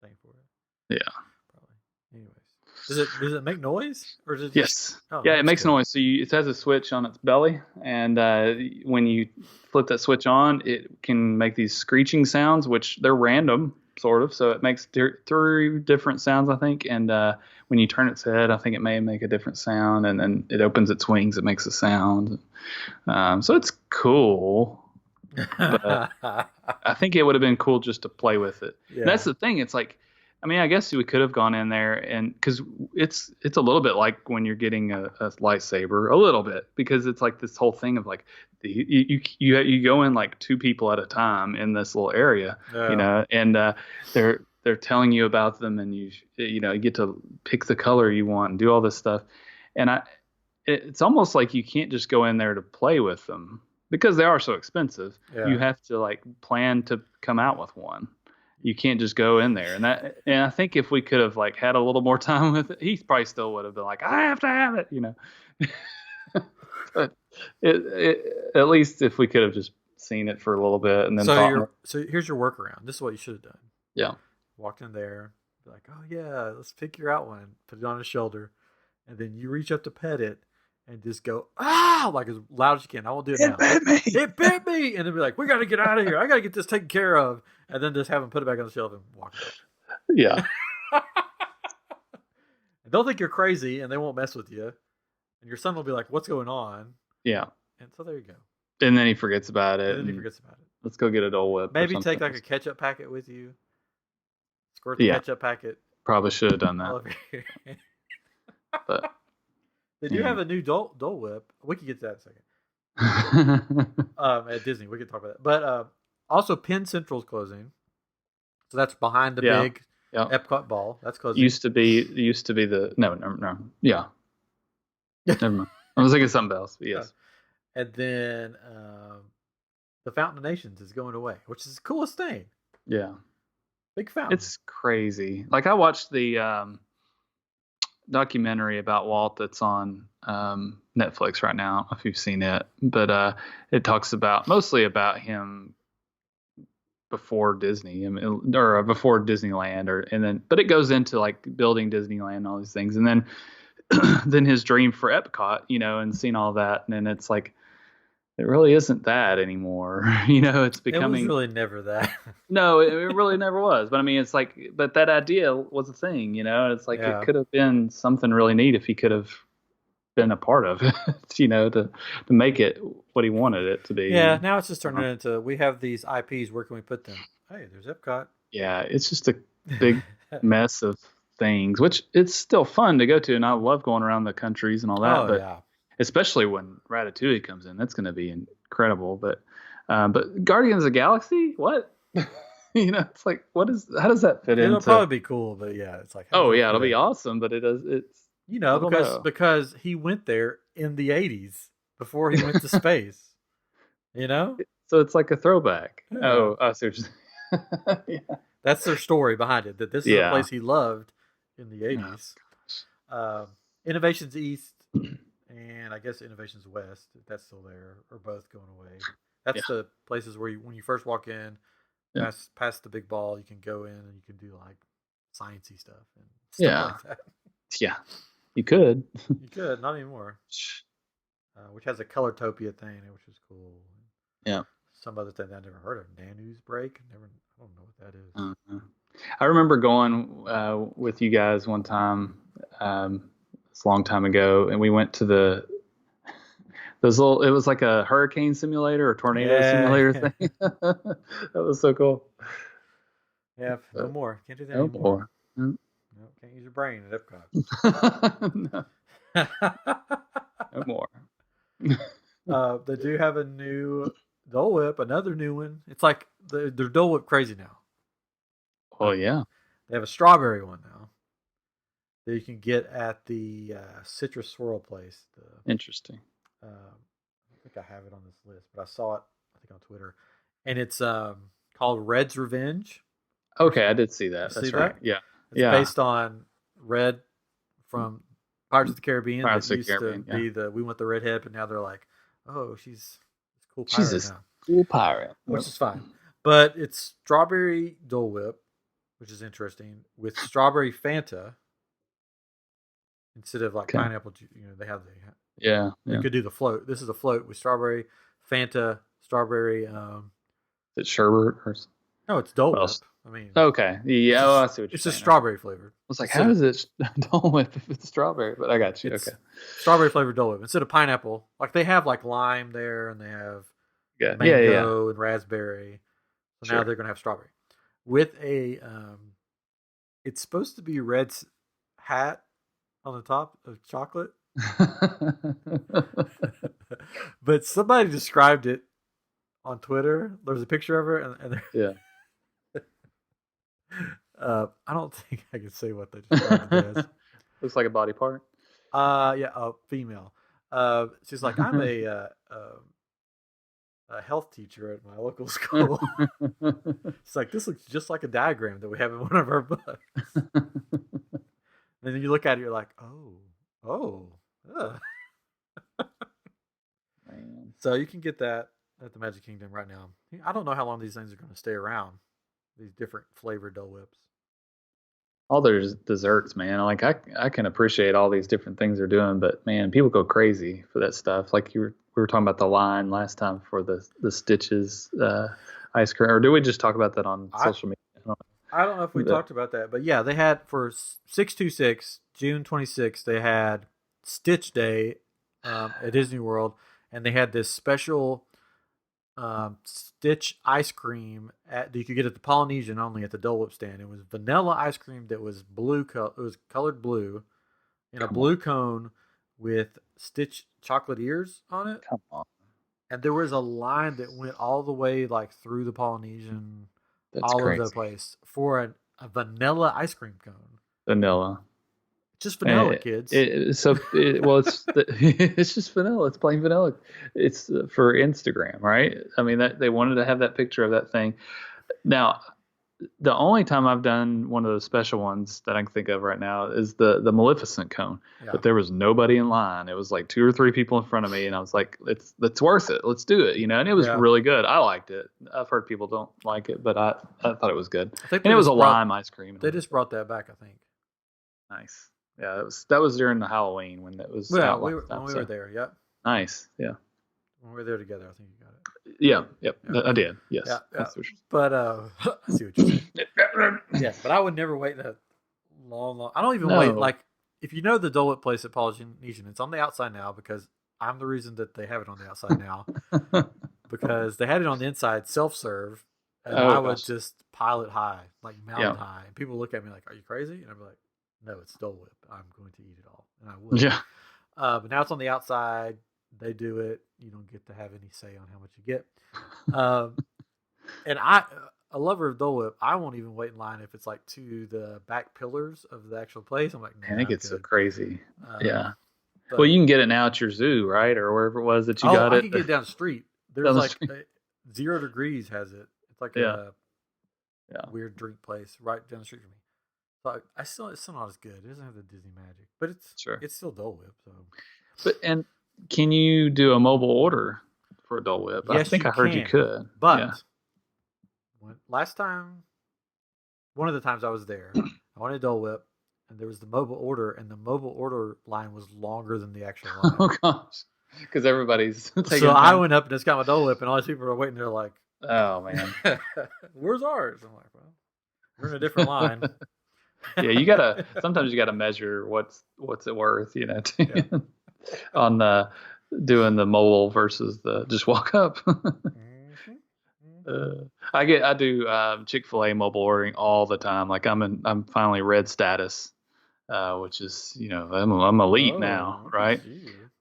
thing for it. Yeah. Probably. Anyways. Does it make noise or is it just... Yes. It makes noise. So it has a switch on its belly, and when you flip that switch on, it can make these screeching sounds, which they're random. sort of. So it makes three different sounds, I think. And when you turn its head, I think it may make a different sound. And then it opens its wings, it makes a sound. So it's cool. But I think it would have been cool just to play with it. Yeah. And that's the thing. It's like, I mean, I guess we could have gone in there and because it's a little bit like when you're getting a lightsaber, a little bit, because it's like this whole thing of like you go in like two people at a time in this little area, and they're telling you about them, and you get to pick the color you want and do all this stuff, and it's almost like you can't just go in there to play with them because they are so expensive. Yeah. You have to like plan to come out with one. You can't just go in there, and I think if we could have like had a little more time with it, he probably still would have been like, I have to have it, But at least if we could have just seen it for a little bit and then so here's your workaround. This is what you should have done. Yeah, walked in there, be like, oh yeah, let's figure out one, put it on his shoulder, and then you reach up to pet it. And just go, like as loud as you can. I won't do it now. It bit me. It bit me. And then be like, we got to get out of here. I got to get this taken care of. And then just have him put it back on the shelf and walk out. Yeah. Don't think you're crazy and they won't mess with you. And your son will be like, what's going on? Yeah. And so there you go. And then he forgets about it. Let's go get a Dole Whip. Maybe take like a ketchup packet with you. Squirt the ketchup packet. Probably should have done that. But. They do have a new Dole Whip. We can get to that in a second. At Disney, we can talk about that. But also, Penn Central's closing, so that's behind the big EPCOT ball. That's closing. Used to be the no. Yeah. Never mind. I was thinking something else. But yes. And then the Fountain of Nations is going away, which is the coolest thing. Yeah. Big fountain. It's crazy. Like I watched the documentary about Walt that's on Netflix right now. I don't know if you've seen it, but it talks mostly about him before Disney, or before Disneyland, but it goes into like building Disneyland and all these things, and then then his dream for EPCOT, and seeing all that, and then it's like it really isn't that anymore. It's becoming. It was really never that. No, it really never was. But I mean, it's like, but that idea was a thing, It's like it could have been something really neat if he could have been a part of it, to make it what he wanted it to be. Yeah. Now it's just turning into we have these IPs. Where can we put them? Hey, there's EPCOT. Yeah, it's just a big mess of things, which it's still fun to go to, and I love going around the countries and all that. Oh, yeah. Especially when Ratatouille comes in, that's going to be incredible. But Guardians of the Galaxy, what? It's like, how does that fit in? It'll probably be cool, but yeah, it's like, it'll be awesome, but it's because he went there in the 80s before he went to space, So it's like a throwback. Yeah. Oh, I see what you're saying. Yeah. That's their story behind it. That this is a place he loved in the 80s. Oh, Innovations East. And I guess Innovations West, if that's still there, are both going away. That's the places where when you first walk in, past the big ball, you can go in and you can do like sciencey stuff and stuff like that. Yeah, you could. You could, not anymore. Which has a Colortopia thing, which is cool. Yeah. Some other thing that I never heard of, Nanu's Break. I don't know what that is. Uh-huh. I remember going with you guys one time. It's a long time ago, and we went to those little. It was like a hurricane simulator or tornado simulator thing. That was so cool. Yeah, no more. Can't do that anymore. No, can't use your brain at EPCOT. No more. They do have a new Dole Whip, another new one. It's like they're Dole Whip crazy now. Oh yeah. They have a strawberry one now that you can get at the Citrus Swirl place. Interesting. I don't think I have it on this list, but I saw it, I think, on Twitter. And it's called Red's Revenge. Okay, I did see that. That's right. Yeah. It's based on Red from Pirates of the Caribbean. Pirates of the Caribbean, be we want the redhead, but now they're like, oh, she's a cool pirate now. She's a cool pirate. Which is fine. But it's strawberry Dole Whip, which is interesting, with strawberry Fanta instead of like pineapple juice. They have you could do the float. This is a float with strawberry Fanta, strawberry. Is it sherbet or? No, it's Dole Whip. I mean, Okay. Yeah. Oh, I see what you're it's a saying. Okay. I strawberry flavored was like, instead how of is it Dole Whip if it's strawberry? But I got you. Okay. it's strawberry flavored Dole Whip instead of pineapple. Like they have like lime there, and they have Yeah. Yeah. Yeah. mango and raspberry. So now Sure. they're gonna have strawberry with a. It's supposed to be Red's hat on the top of chocolate, but somebody described it on Twitter. There's a picture of her, and Yeah. I don't think I can say what they described it as. Looks like a body part. Yeah, female. She's like, I'm a health teacher at my local school. It's like this looks just like a diagram that we have in one of our books. And then you look at it, you're like, oh. Man. So you can get that at the Magic Kingdom right now. I don't know how long these things are going to stay around. These different flavored Dole Whips. All their desserts, man. Like I can appreciate all these different things they're doing, but man, people go crazy for that stuff. Like we were talking about the line last time for the Stitches ice cream, or did we just talk about that on social media? I don't know if we talked about that, but yeah, they had for 6/26, June 26th, they had Stitch Day at Disney World, and they had this special Stitch ice cream that you could get at the Polynesian only at the Dole Whip stand. It was vanilla ice cream that was blue. It was colored blue in a blue cone with Stitch chocolate ears on it. Come on. And there was a line that went all the way like through the Polynesian, all over the place for a vanilla ice cream cone. Vanilla. Just vanilla, kids. It's just vanilla. It's plain vanilla. It's for Instagram, right? I mean, that they wanted to have that picture of that thing. Now, the only time I've done one of those special ones that I can think of right now is the Maleficent cone. Yeah. But there was nobody in line. It was like 2 or 3 people in front of me, and I was like, "It's worth it. Let's do it." And it was really good. I liked it. I've heard people don't like it, but I thought it was good. And it was a lime ice cream. They just brought that back, I think. Nice. Yeah, that was during the Halloween when that was. Yeah, we were there. Yep. Nice. Yeah. When we were there together, I think you got it. Yeah. Yep. Yeah. I did. Yes. Yeah. But I see what you're saying. Yeah, but I would never wait that long. I don't even wait. Like if you know the Dole Whip place at Polynesian, it's on the outside now because I'm the reason that they have it on the outside now because they had it on the inside self-serve, and I would just pile it high, like mountain high, and people look at me like, "Are you crazy?" And I'd be like, "No, it's Dole Whip. I'm going to eat it all," and I would. Yeah. But now it's on the outside. They do it. You don't get to have any say on how much you get. And a lover of Dole Whip, I won't even wait in line if it's like to the back pillars of the actual place. I'm like, nah, I think it's so crazy. Yeah. But, well, you can get it now at your zoo, right, or wherever it was that you got it. I can get it down the street. There's like 0 degrees has it. It's like a weird drink place right down the street from me. So it's still not as good. It doesn't have the Disney magic, but it's still Dole Whip. So, and can you do a mobile order for a Dole Whip? Yes, I think I heard you could. But last time, one of the times I was there, I wanted a Dole Whip, and there was the mobile order, and the mobile order line was longer than the actual line. Oh gosh, because everybody's taking. So I went up and just got my Dole Whip, and all these people were waiting there like, "Oh man, where's ours?" I'm like, "Well, we're in a different line." Yeah, sometimes you gotta measure what's it worth, on doing the mobile versus the just walk up. I do Chick-fil-A mobile ordering all the time. Like I'm finally red status, which is I'm elite now, right?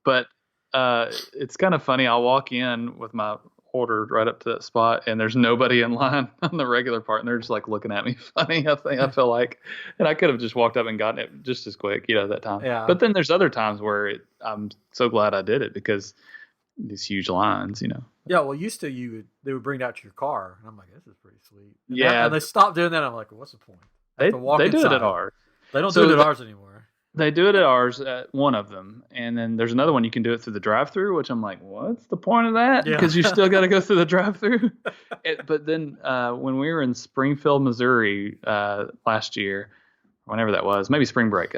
But it's kind of funny. I'll walk in with my order right up to that spot, and there's nobody in line on the regular part, and they're just like looking at me funny. I feel like, and I could have just walked up and gotten it just as quick, that time. Yeah. But then there's other times where I'm so glad I did it because these huge lines, Yeah, well, used to they would bring it out to your car, and I'm like, this is pretty sweet. And and they stopped doing that. I'm like, what's the point? They do it at ours. They don't do it at ours anymore. They do it at ours, one of them, and then there's another one you can do it through the drive-through, which I'm like, what's the point of that? Because you still got to go through the drive-through. But then when we were in Springfield, Missouri last year, whenever that was, maybe spring break,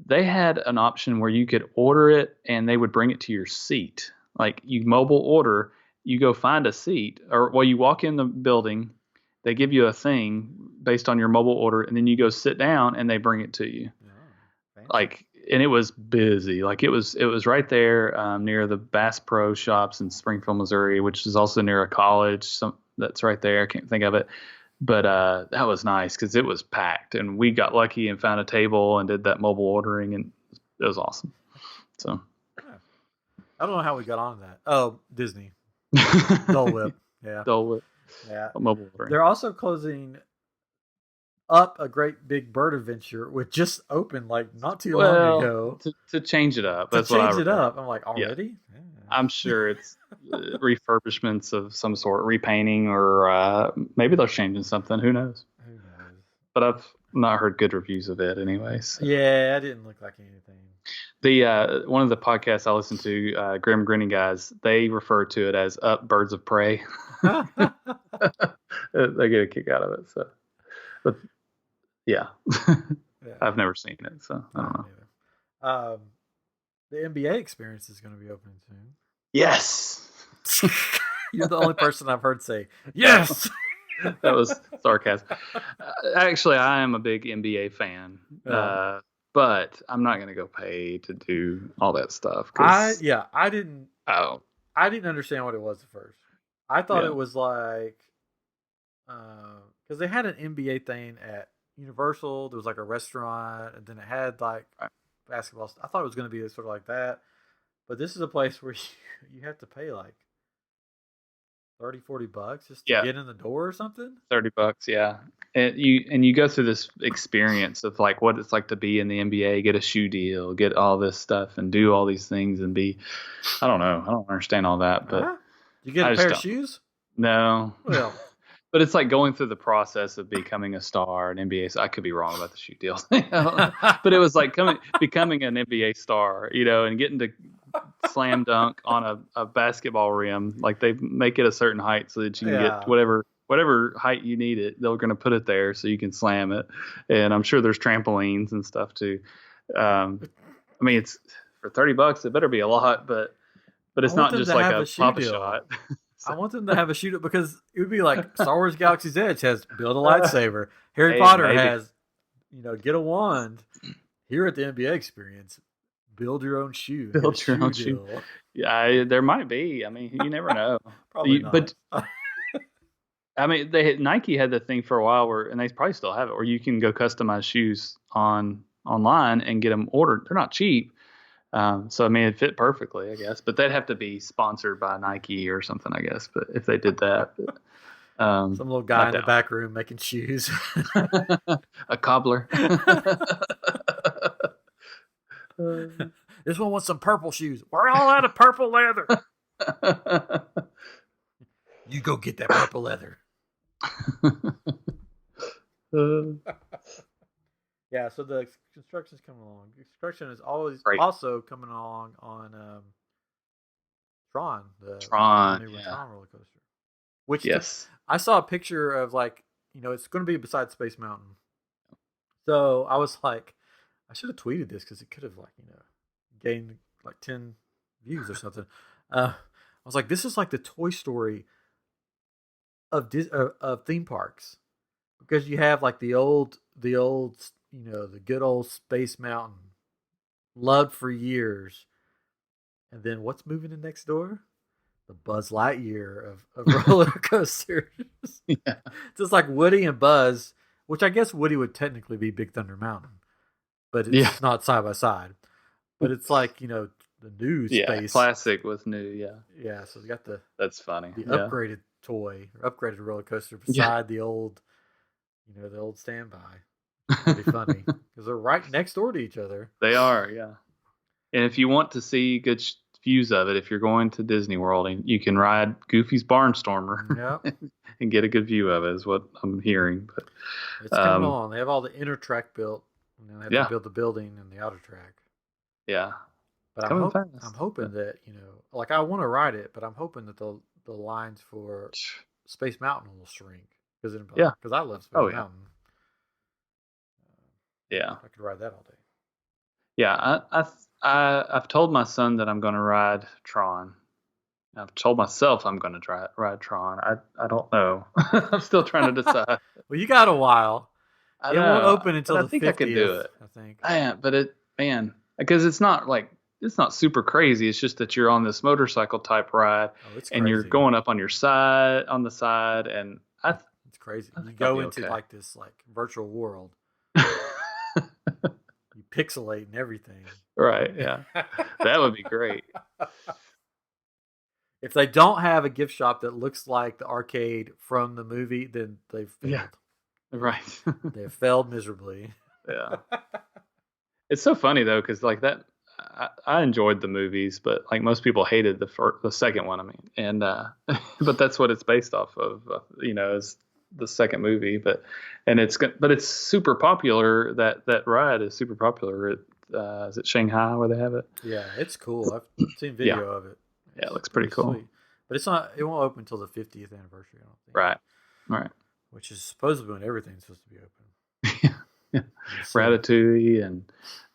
they had an option where you could order it and they would bring it to your seat. Like you mobile order, you go find a seat, or you walk in the building, they give you a thing based on your mobile order, and then you go sit down and they bring it to you. Oh, fancy. Like, and it was busy. Like it was right there near the Bass Pro Shops in Springfield, Missouri, which is also near a college. That's right there. I can't think of it, but that was nice because it was packed, and we got lucky and found a table and did that mobile ordering, and it was awesome. So Yeah. I don't know how we got on that. Oh, Disney. Dole Whip. Yeah. Dole Whip. Yeah. Mobile ordering. They're also closing up a great big bird adventure, which just opened like not too long ago. To change it up. That's what I change it up. I'm like, already? Yeah. I'm sure it's refurbishments of some sort, repainting, or maybe they're changing something. Who knows? Who knows? But I've not heard good reviews of it, anyways. Yeah, I didn't look like anything. The one of the podcasts I listen to, Grim Grinning Guys, they refer to it as "Up Birds of Prey." They get a kick out of it. So, but yeah, I've never seen it, so I don't know. The NBA experience is going to be opening soon. Yes. You're the only person I've heard say yes. That was sarcasm. Actually, I am a big NBA fan, but I'm not going to go pay to do all that stuff. I didn't. Oh, I didn't understand what it was at first. I thought it was like, because they had an NBA thing at Universal. There was like a restaurant, and then it had like basketball. I thought it was going to be sort of like that, but this is a place where you have to pay like $30-$40 just to get in the door or something. $30, yeah. And you go through this experience of like what it's like to be in the NBA, get a shoe deal, get all this stuff, and do all these things, and be. I don't know. I don't understand all that, but you get a pair of shoes? No. Well. But it's like going through the process of becoming a star in NBA. So I could be wrong about the shoe deals, but it was like becoming an NBA star, and getting to slam dunk on a basketball rim. Like they make it a certain height so that you can get whatever height you need it. They're going to put it there so you can slam it. And I'm sure there's trampolines and stuff too. I mean, it's for $30. It better be a lot, but it's not just like a pop shot. I want them to have a shoot because it would be like Star Wars Galaxy's Edge has build a lightsaber. Harry Potter has, get a wand. Here at the NBA experience, build your own shoe. Build your own shoe. Yeah, there might be. I mean, you never know. Probably not. But I mean, Nike had the thing for a while and they probably still have it, where you can go customize shoes online and get them ordered. They're not cheap. So I mean, it fit perfectly, I guess, but they'd have to be sponsored by Nike or something, I guess. But if they did that, some little guy in the back room making shoes, a cobbler. This one wants some purple shoes. We're all out of purple leather. You go get that purple leather. Yeah, so the construction's coming along. Construction is always also coming along on Tron, the new Tron roller coaster. Which I saw a picture of it's going to be beside Space Mountain. So I was like, I should have tweeted this because it could have gained 10 views or something. I was like, this is like the Toy Story of theme parks, because you have like the old the good old Space Mountain, loved for years. And then what's moving in next door? The Buzz Lightyear of roller coasters. Yeah. Just like Woody and Buzz, which I guess Woody would technically be Big Thunder Mountain, but it's not side by side. But it's like, the new space. Classic with new, Yeah, so we got that's funny. The upgraded toy, or upgraded roller coaster beside the old, the old standby. Pretty funny because they're right next door to each other. They are, yeah. And if you want to see good views of it, if you're going to Disney World, and you can ride Goofy's Barnstormer, and get a good view of it, is what I'm hearing. But it's coming on. They have all the inner track built, and then they have to build the building and the outer track. Yeah, but I'm hoping that I want to ride it, but I'm hoping that the lines for Space Mountain will shrink because I love Space Mountain. Yeah, I could ride that all day. Yeah, I've told my son that I'm going to ride Tron, I've told myself I'm going to ride Tron. I don't know. I'm still trying to decide. Well, you got a while. I It won't know, open but until I the think I could do 50th, it. I think. Man, because it's not super crazy. It's just that you're on this motorcycle type ride, Oh, it's and you're crazy. going up on the side, and It's crazy. I You think I'll go be into okay. like this like virtual world. You pixelate and everything. Right? Yeah, that would be great. If they don't have a gift shop that looks like the arcade from the movie, then they've Yeah, failed. right. They have failed miserably. Yeah, it's so funny though, because like that, I enjoyed the movies, but like most people hated the second one. I mean, and but that's what it's based off of. Is the second movie, but it's super popular. That ride is super popular. Is it Shanghai where they have it? Yeah, it's cool. I've seen Yeah, video of it. yeah, it It's looks pretty cool. sweet. But it's not. It won't open until the 50th anniversary. I don't think. Right, right. Which is supposedly when everything's supposed to be open. Yeah. So, Ratatouille and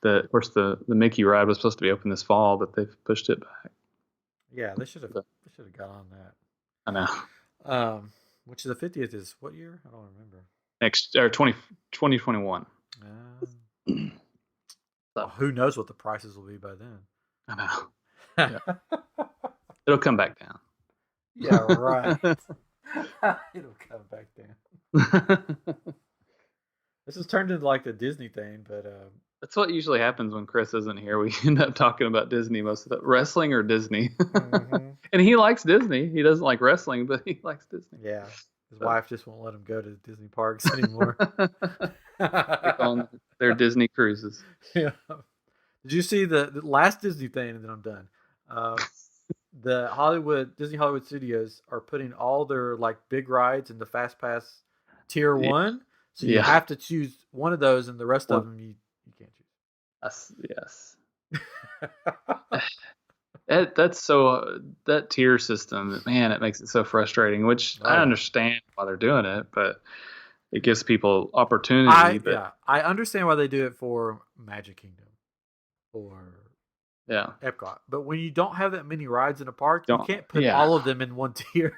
of course the Mickey ride was supposed to be open this fall, but they've pushed it back. yeah, they should have. They should have got on that. I know. Which the 50th is what year? I don't remember. Next or 2021. Well, who knows what the prices will be by then? I know. Yeah. It'll come back down. Yeah, right. It'll come back down. This has turned into like the Disney thing, but that's what usually happens when Chris isn't here. We end up talking about Disney most of the wrestling or Disney. Mm-hmm. And he likes Disney. He doesn't like wrestling, but he likes Disney. Yeah. His wife just won't let him go to Disney parks anymore. On their Disney cruises. Yeah. Did you see the last Disney thing? And then I'm done. The Disney Hollywood Studios are putting all their like big rides in the Fast Pass Tier 1. So you have to choose one of those, and the rest of them you can't choose. Yes. That's so that tier system, man, it makes it so frustrating. Which I understand why they're doing it, but it gives people opportunity. I understand why they do it for Magic Kingdom or EPCOT. But when you don't have that many rides in a park, you can't put all of them in one tier.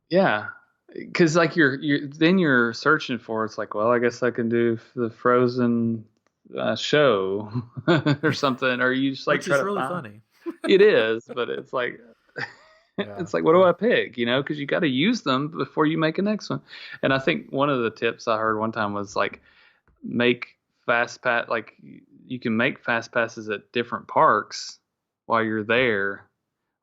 Yeah. Because like you're searching for, it's like, well, I guess I can do the Frozen show or something, or you just like which is really funny. It is, but it's like it's like, what do I pick? Because you got to use them before you make a next one. And I think one of the tips I heard one time was like make fast pass, like you can make fast passes at different parks while you're there.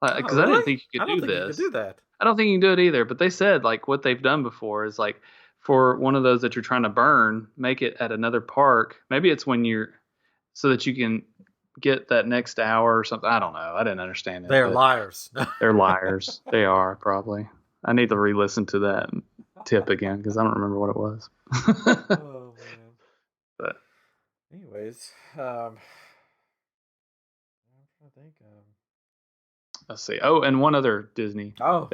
Because really? I didn't think you could do this. You could do that. I don't think you can do it either, but they said like what they've done before is like for one of those that you're trying to burn, make it at another park. Maybe it's when so that you can get that next hour or something. I don't know. I didn't understand it. They're liars. They're liars. They are probably. I need to re-listen to that tip again because I don't remember what it was. Oh man. But anyways, I'm trying to think. Let's see. Oh, and one other Disney. Oh.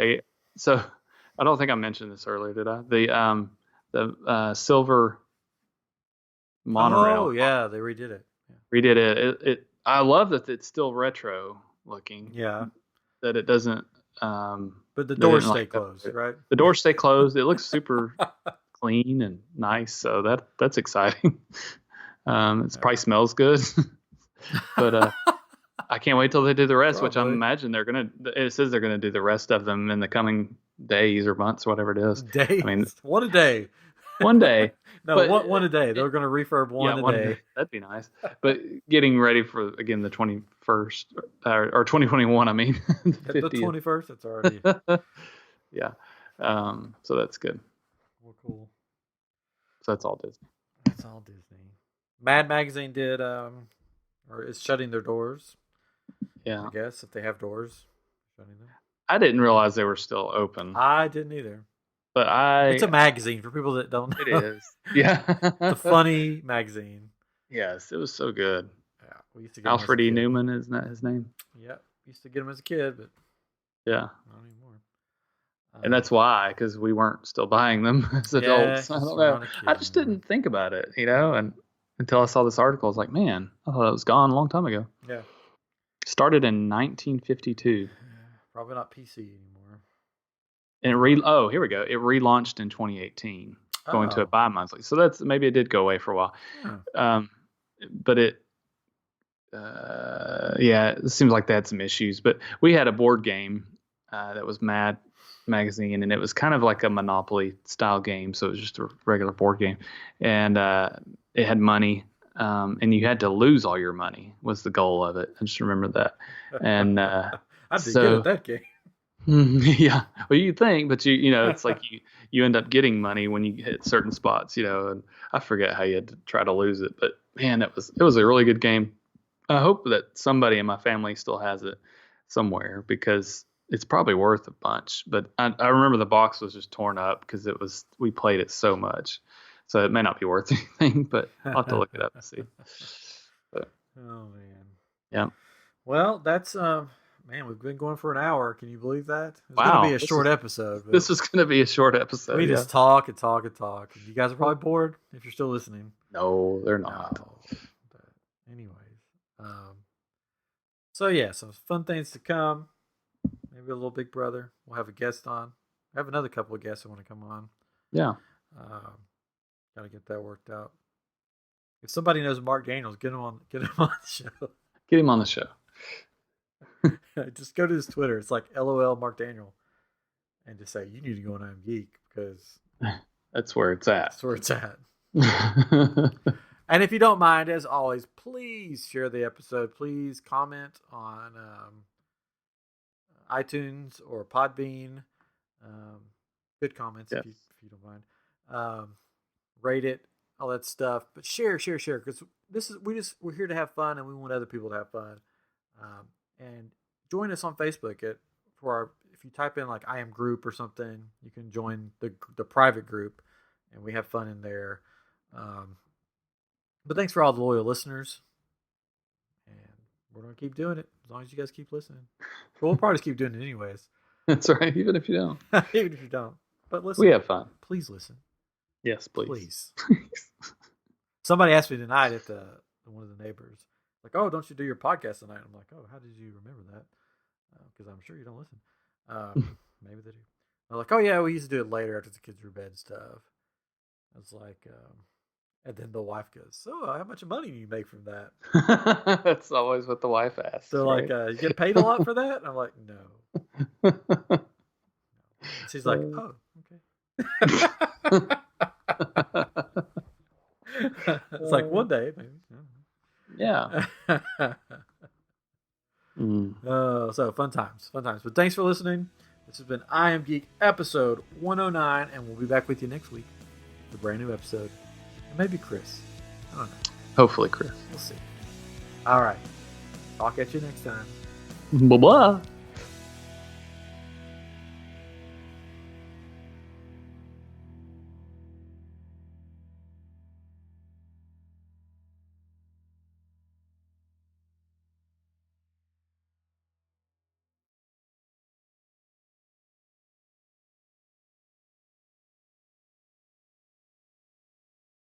So I don't think I mentioned this earlier, did I? The silver monorail. Oh yeah, they redid it. Yeah. Redid it. I love that it's still retro looking. Yeah. That it doesn't. But the doors stay closed, right? The doors stay closed. It looks super clean and nice, so that's exciting. It probably smells good, but I can't wait till they do the rest, which I imagine it says they're gonna do the rest of them in the coming days or months, whatever it is. Days. I mean, one a day. One day. No, one a day. They're gonna refurb one a day. That'd be nice. But getting ready for again the 21st or 2021. I mean, the 21st. It's already. Yeah. So that's good. Well, cool. So that's all Disney. That's all Disney. Mad Magazine did or is shutting their doors. Yeah. I guess if they have doors, shutting them. I didn't realize they were still open. I didn't either. But it's a magazine for people that don't know. It is. Yeah. It's a funny magazine. Yes, it was so good. Yeah. We used to get Alfred E. Newman, isn't that his name? Yep. Used to get him as a kid, but yeah. Not anymore. And that's why, because we weren't still buying them as adults. I don't know. I just didn't think about it, and until I saw this article, I was like, man, I thought it was gone a long time ago. Yeah. Started in 1952. Probably not PC anymore. And here we go. It relaunched in 2018, going to a bi-monthly. So maybe it did go away for a while. But it seems like they had some issues. But we had a board game that was Mad Magazine, and it was kind of like a Monopoly style game. So it was just a regular board game, and it had money, and you had to lose all your money was the goal of it. I just remember that. And I'd be good at that game. Yeah, well, you think, but it's like you end up getting money when you hit certain spots, and I forget how you had to try to lose it, but man, it was a really good game. I hope that somebody in my family still has it somewhere because it's probably worth a bunch. But I remember the box was just torn up because we played it so much, so it may not be worth anything, but I'll have to look it up and see. But, oh man, yeah. Well, that's man, we've been going for an hour. Can you believe that? It's wow. going to be a short episode. This is going to be a short episode. We just talk and talk and talk. You guys are probably bored if you're still listening. No, they're not. No. But anyways. So, yeah, some fun things to come. Maybe a little Big Brother. We'll have a guest on. I have another couple of guests that want to come on. Yeah. Got to get that worked out. If somebody knows Mark Daniels, get him on the show. Get him on the show. Just go to his Twitter. It's like LOL Mark Daniel, and just say you need to go on I Am Geek because that's where it's at. That's where it's at. And if you don't mind, as always, please share the episode. Please comment on iTunes or Podbean. Good comments if you don't mind. Rate it, all that stuff. But share because we're here to have fun and we want other people to have fun. And join us on Facebook if you type in like I Am Group or something, you can join the private group, and we have fun in there. But thanks for all the loyal listeners, and we're gonna keep doing it as long as you guys keep listening. But we'll probably just keep doing it anyways. That's right, even if you don't. Even if you don't, but listen. We have fun. Please listen. Yes, please. Somebody asked me tonight at one of the neighbors. Like, oh, don't you do your podcast tonight? I'm like, oh, how did you remember that? Because I'm sure you don't listen. Maybe they do. They're like, oh, yeah, we used to do it later after the kids were in bed and stuff. I was like, and then the wife goes, so how much money do you make from that? That's always what the wife asks. So, right? Like, you get paid a lot for that? And I'm like, no. And she's like, oh, okay. It's like one day, maybe. Yeah. So fun times. But thanks for listening. This has been I Am Geek episode 109, and we'll be back with you next week with a brand new episode. And maybe Chris. I don't know. Hopefully Chris. We'll see. All right. Talk at you next time. Bye-bye.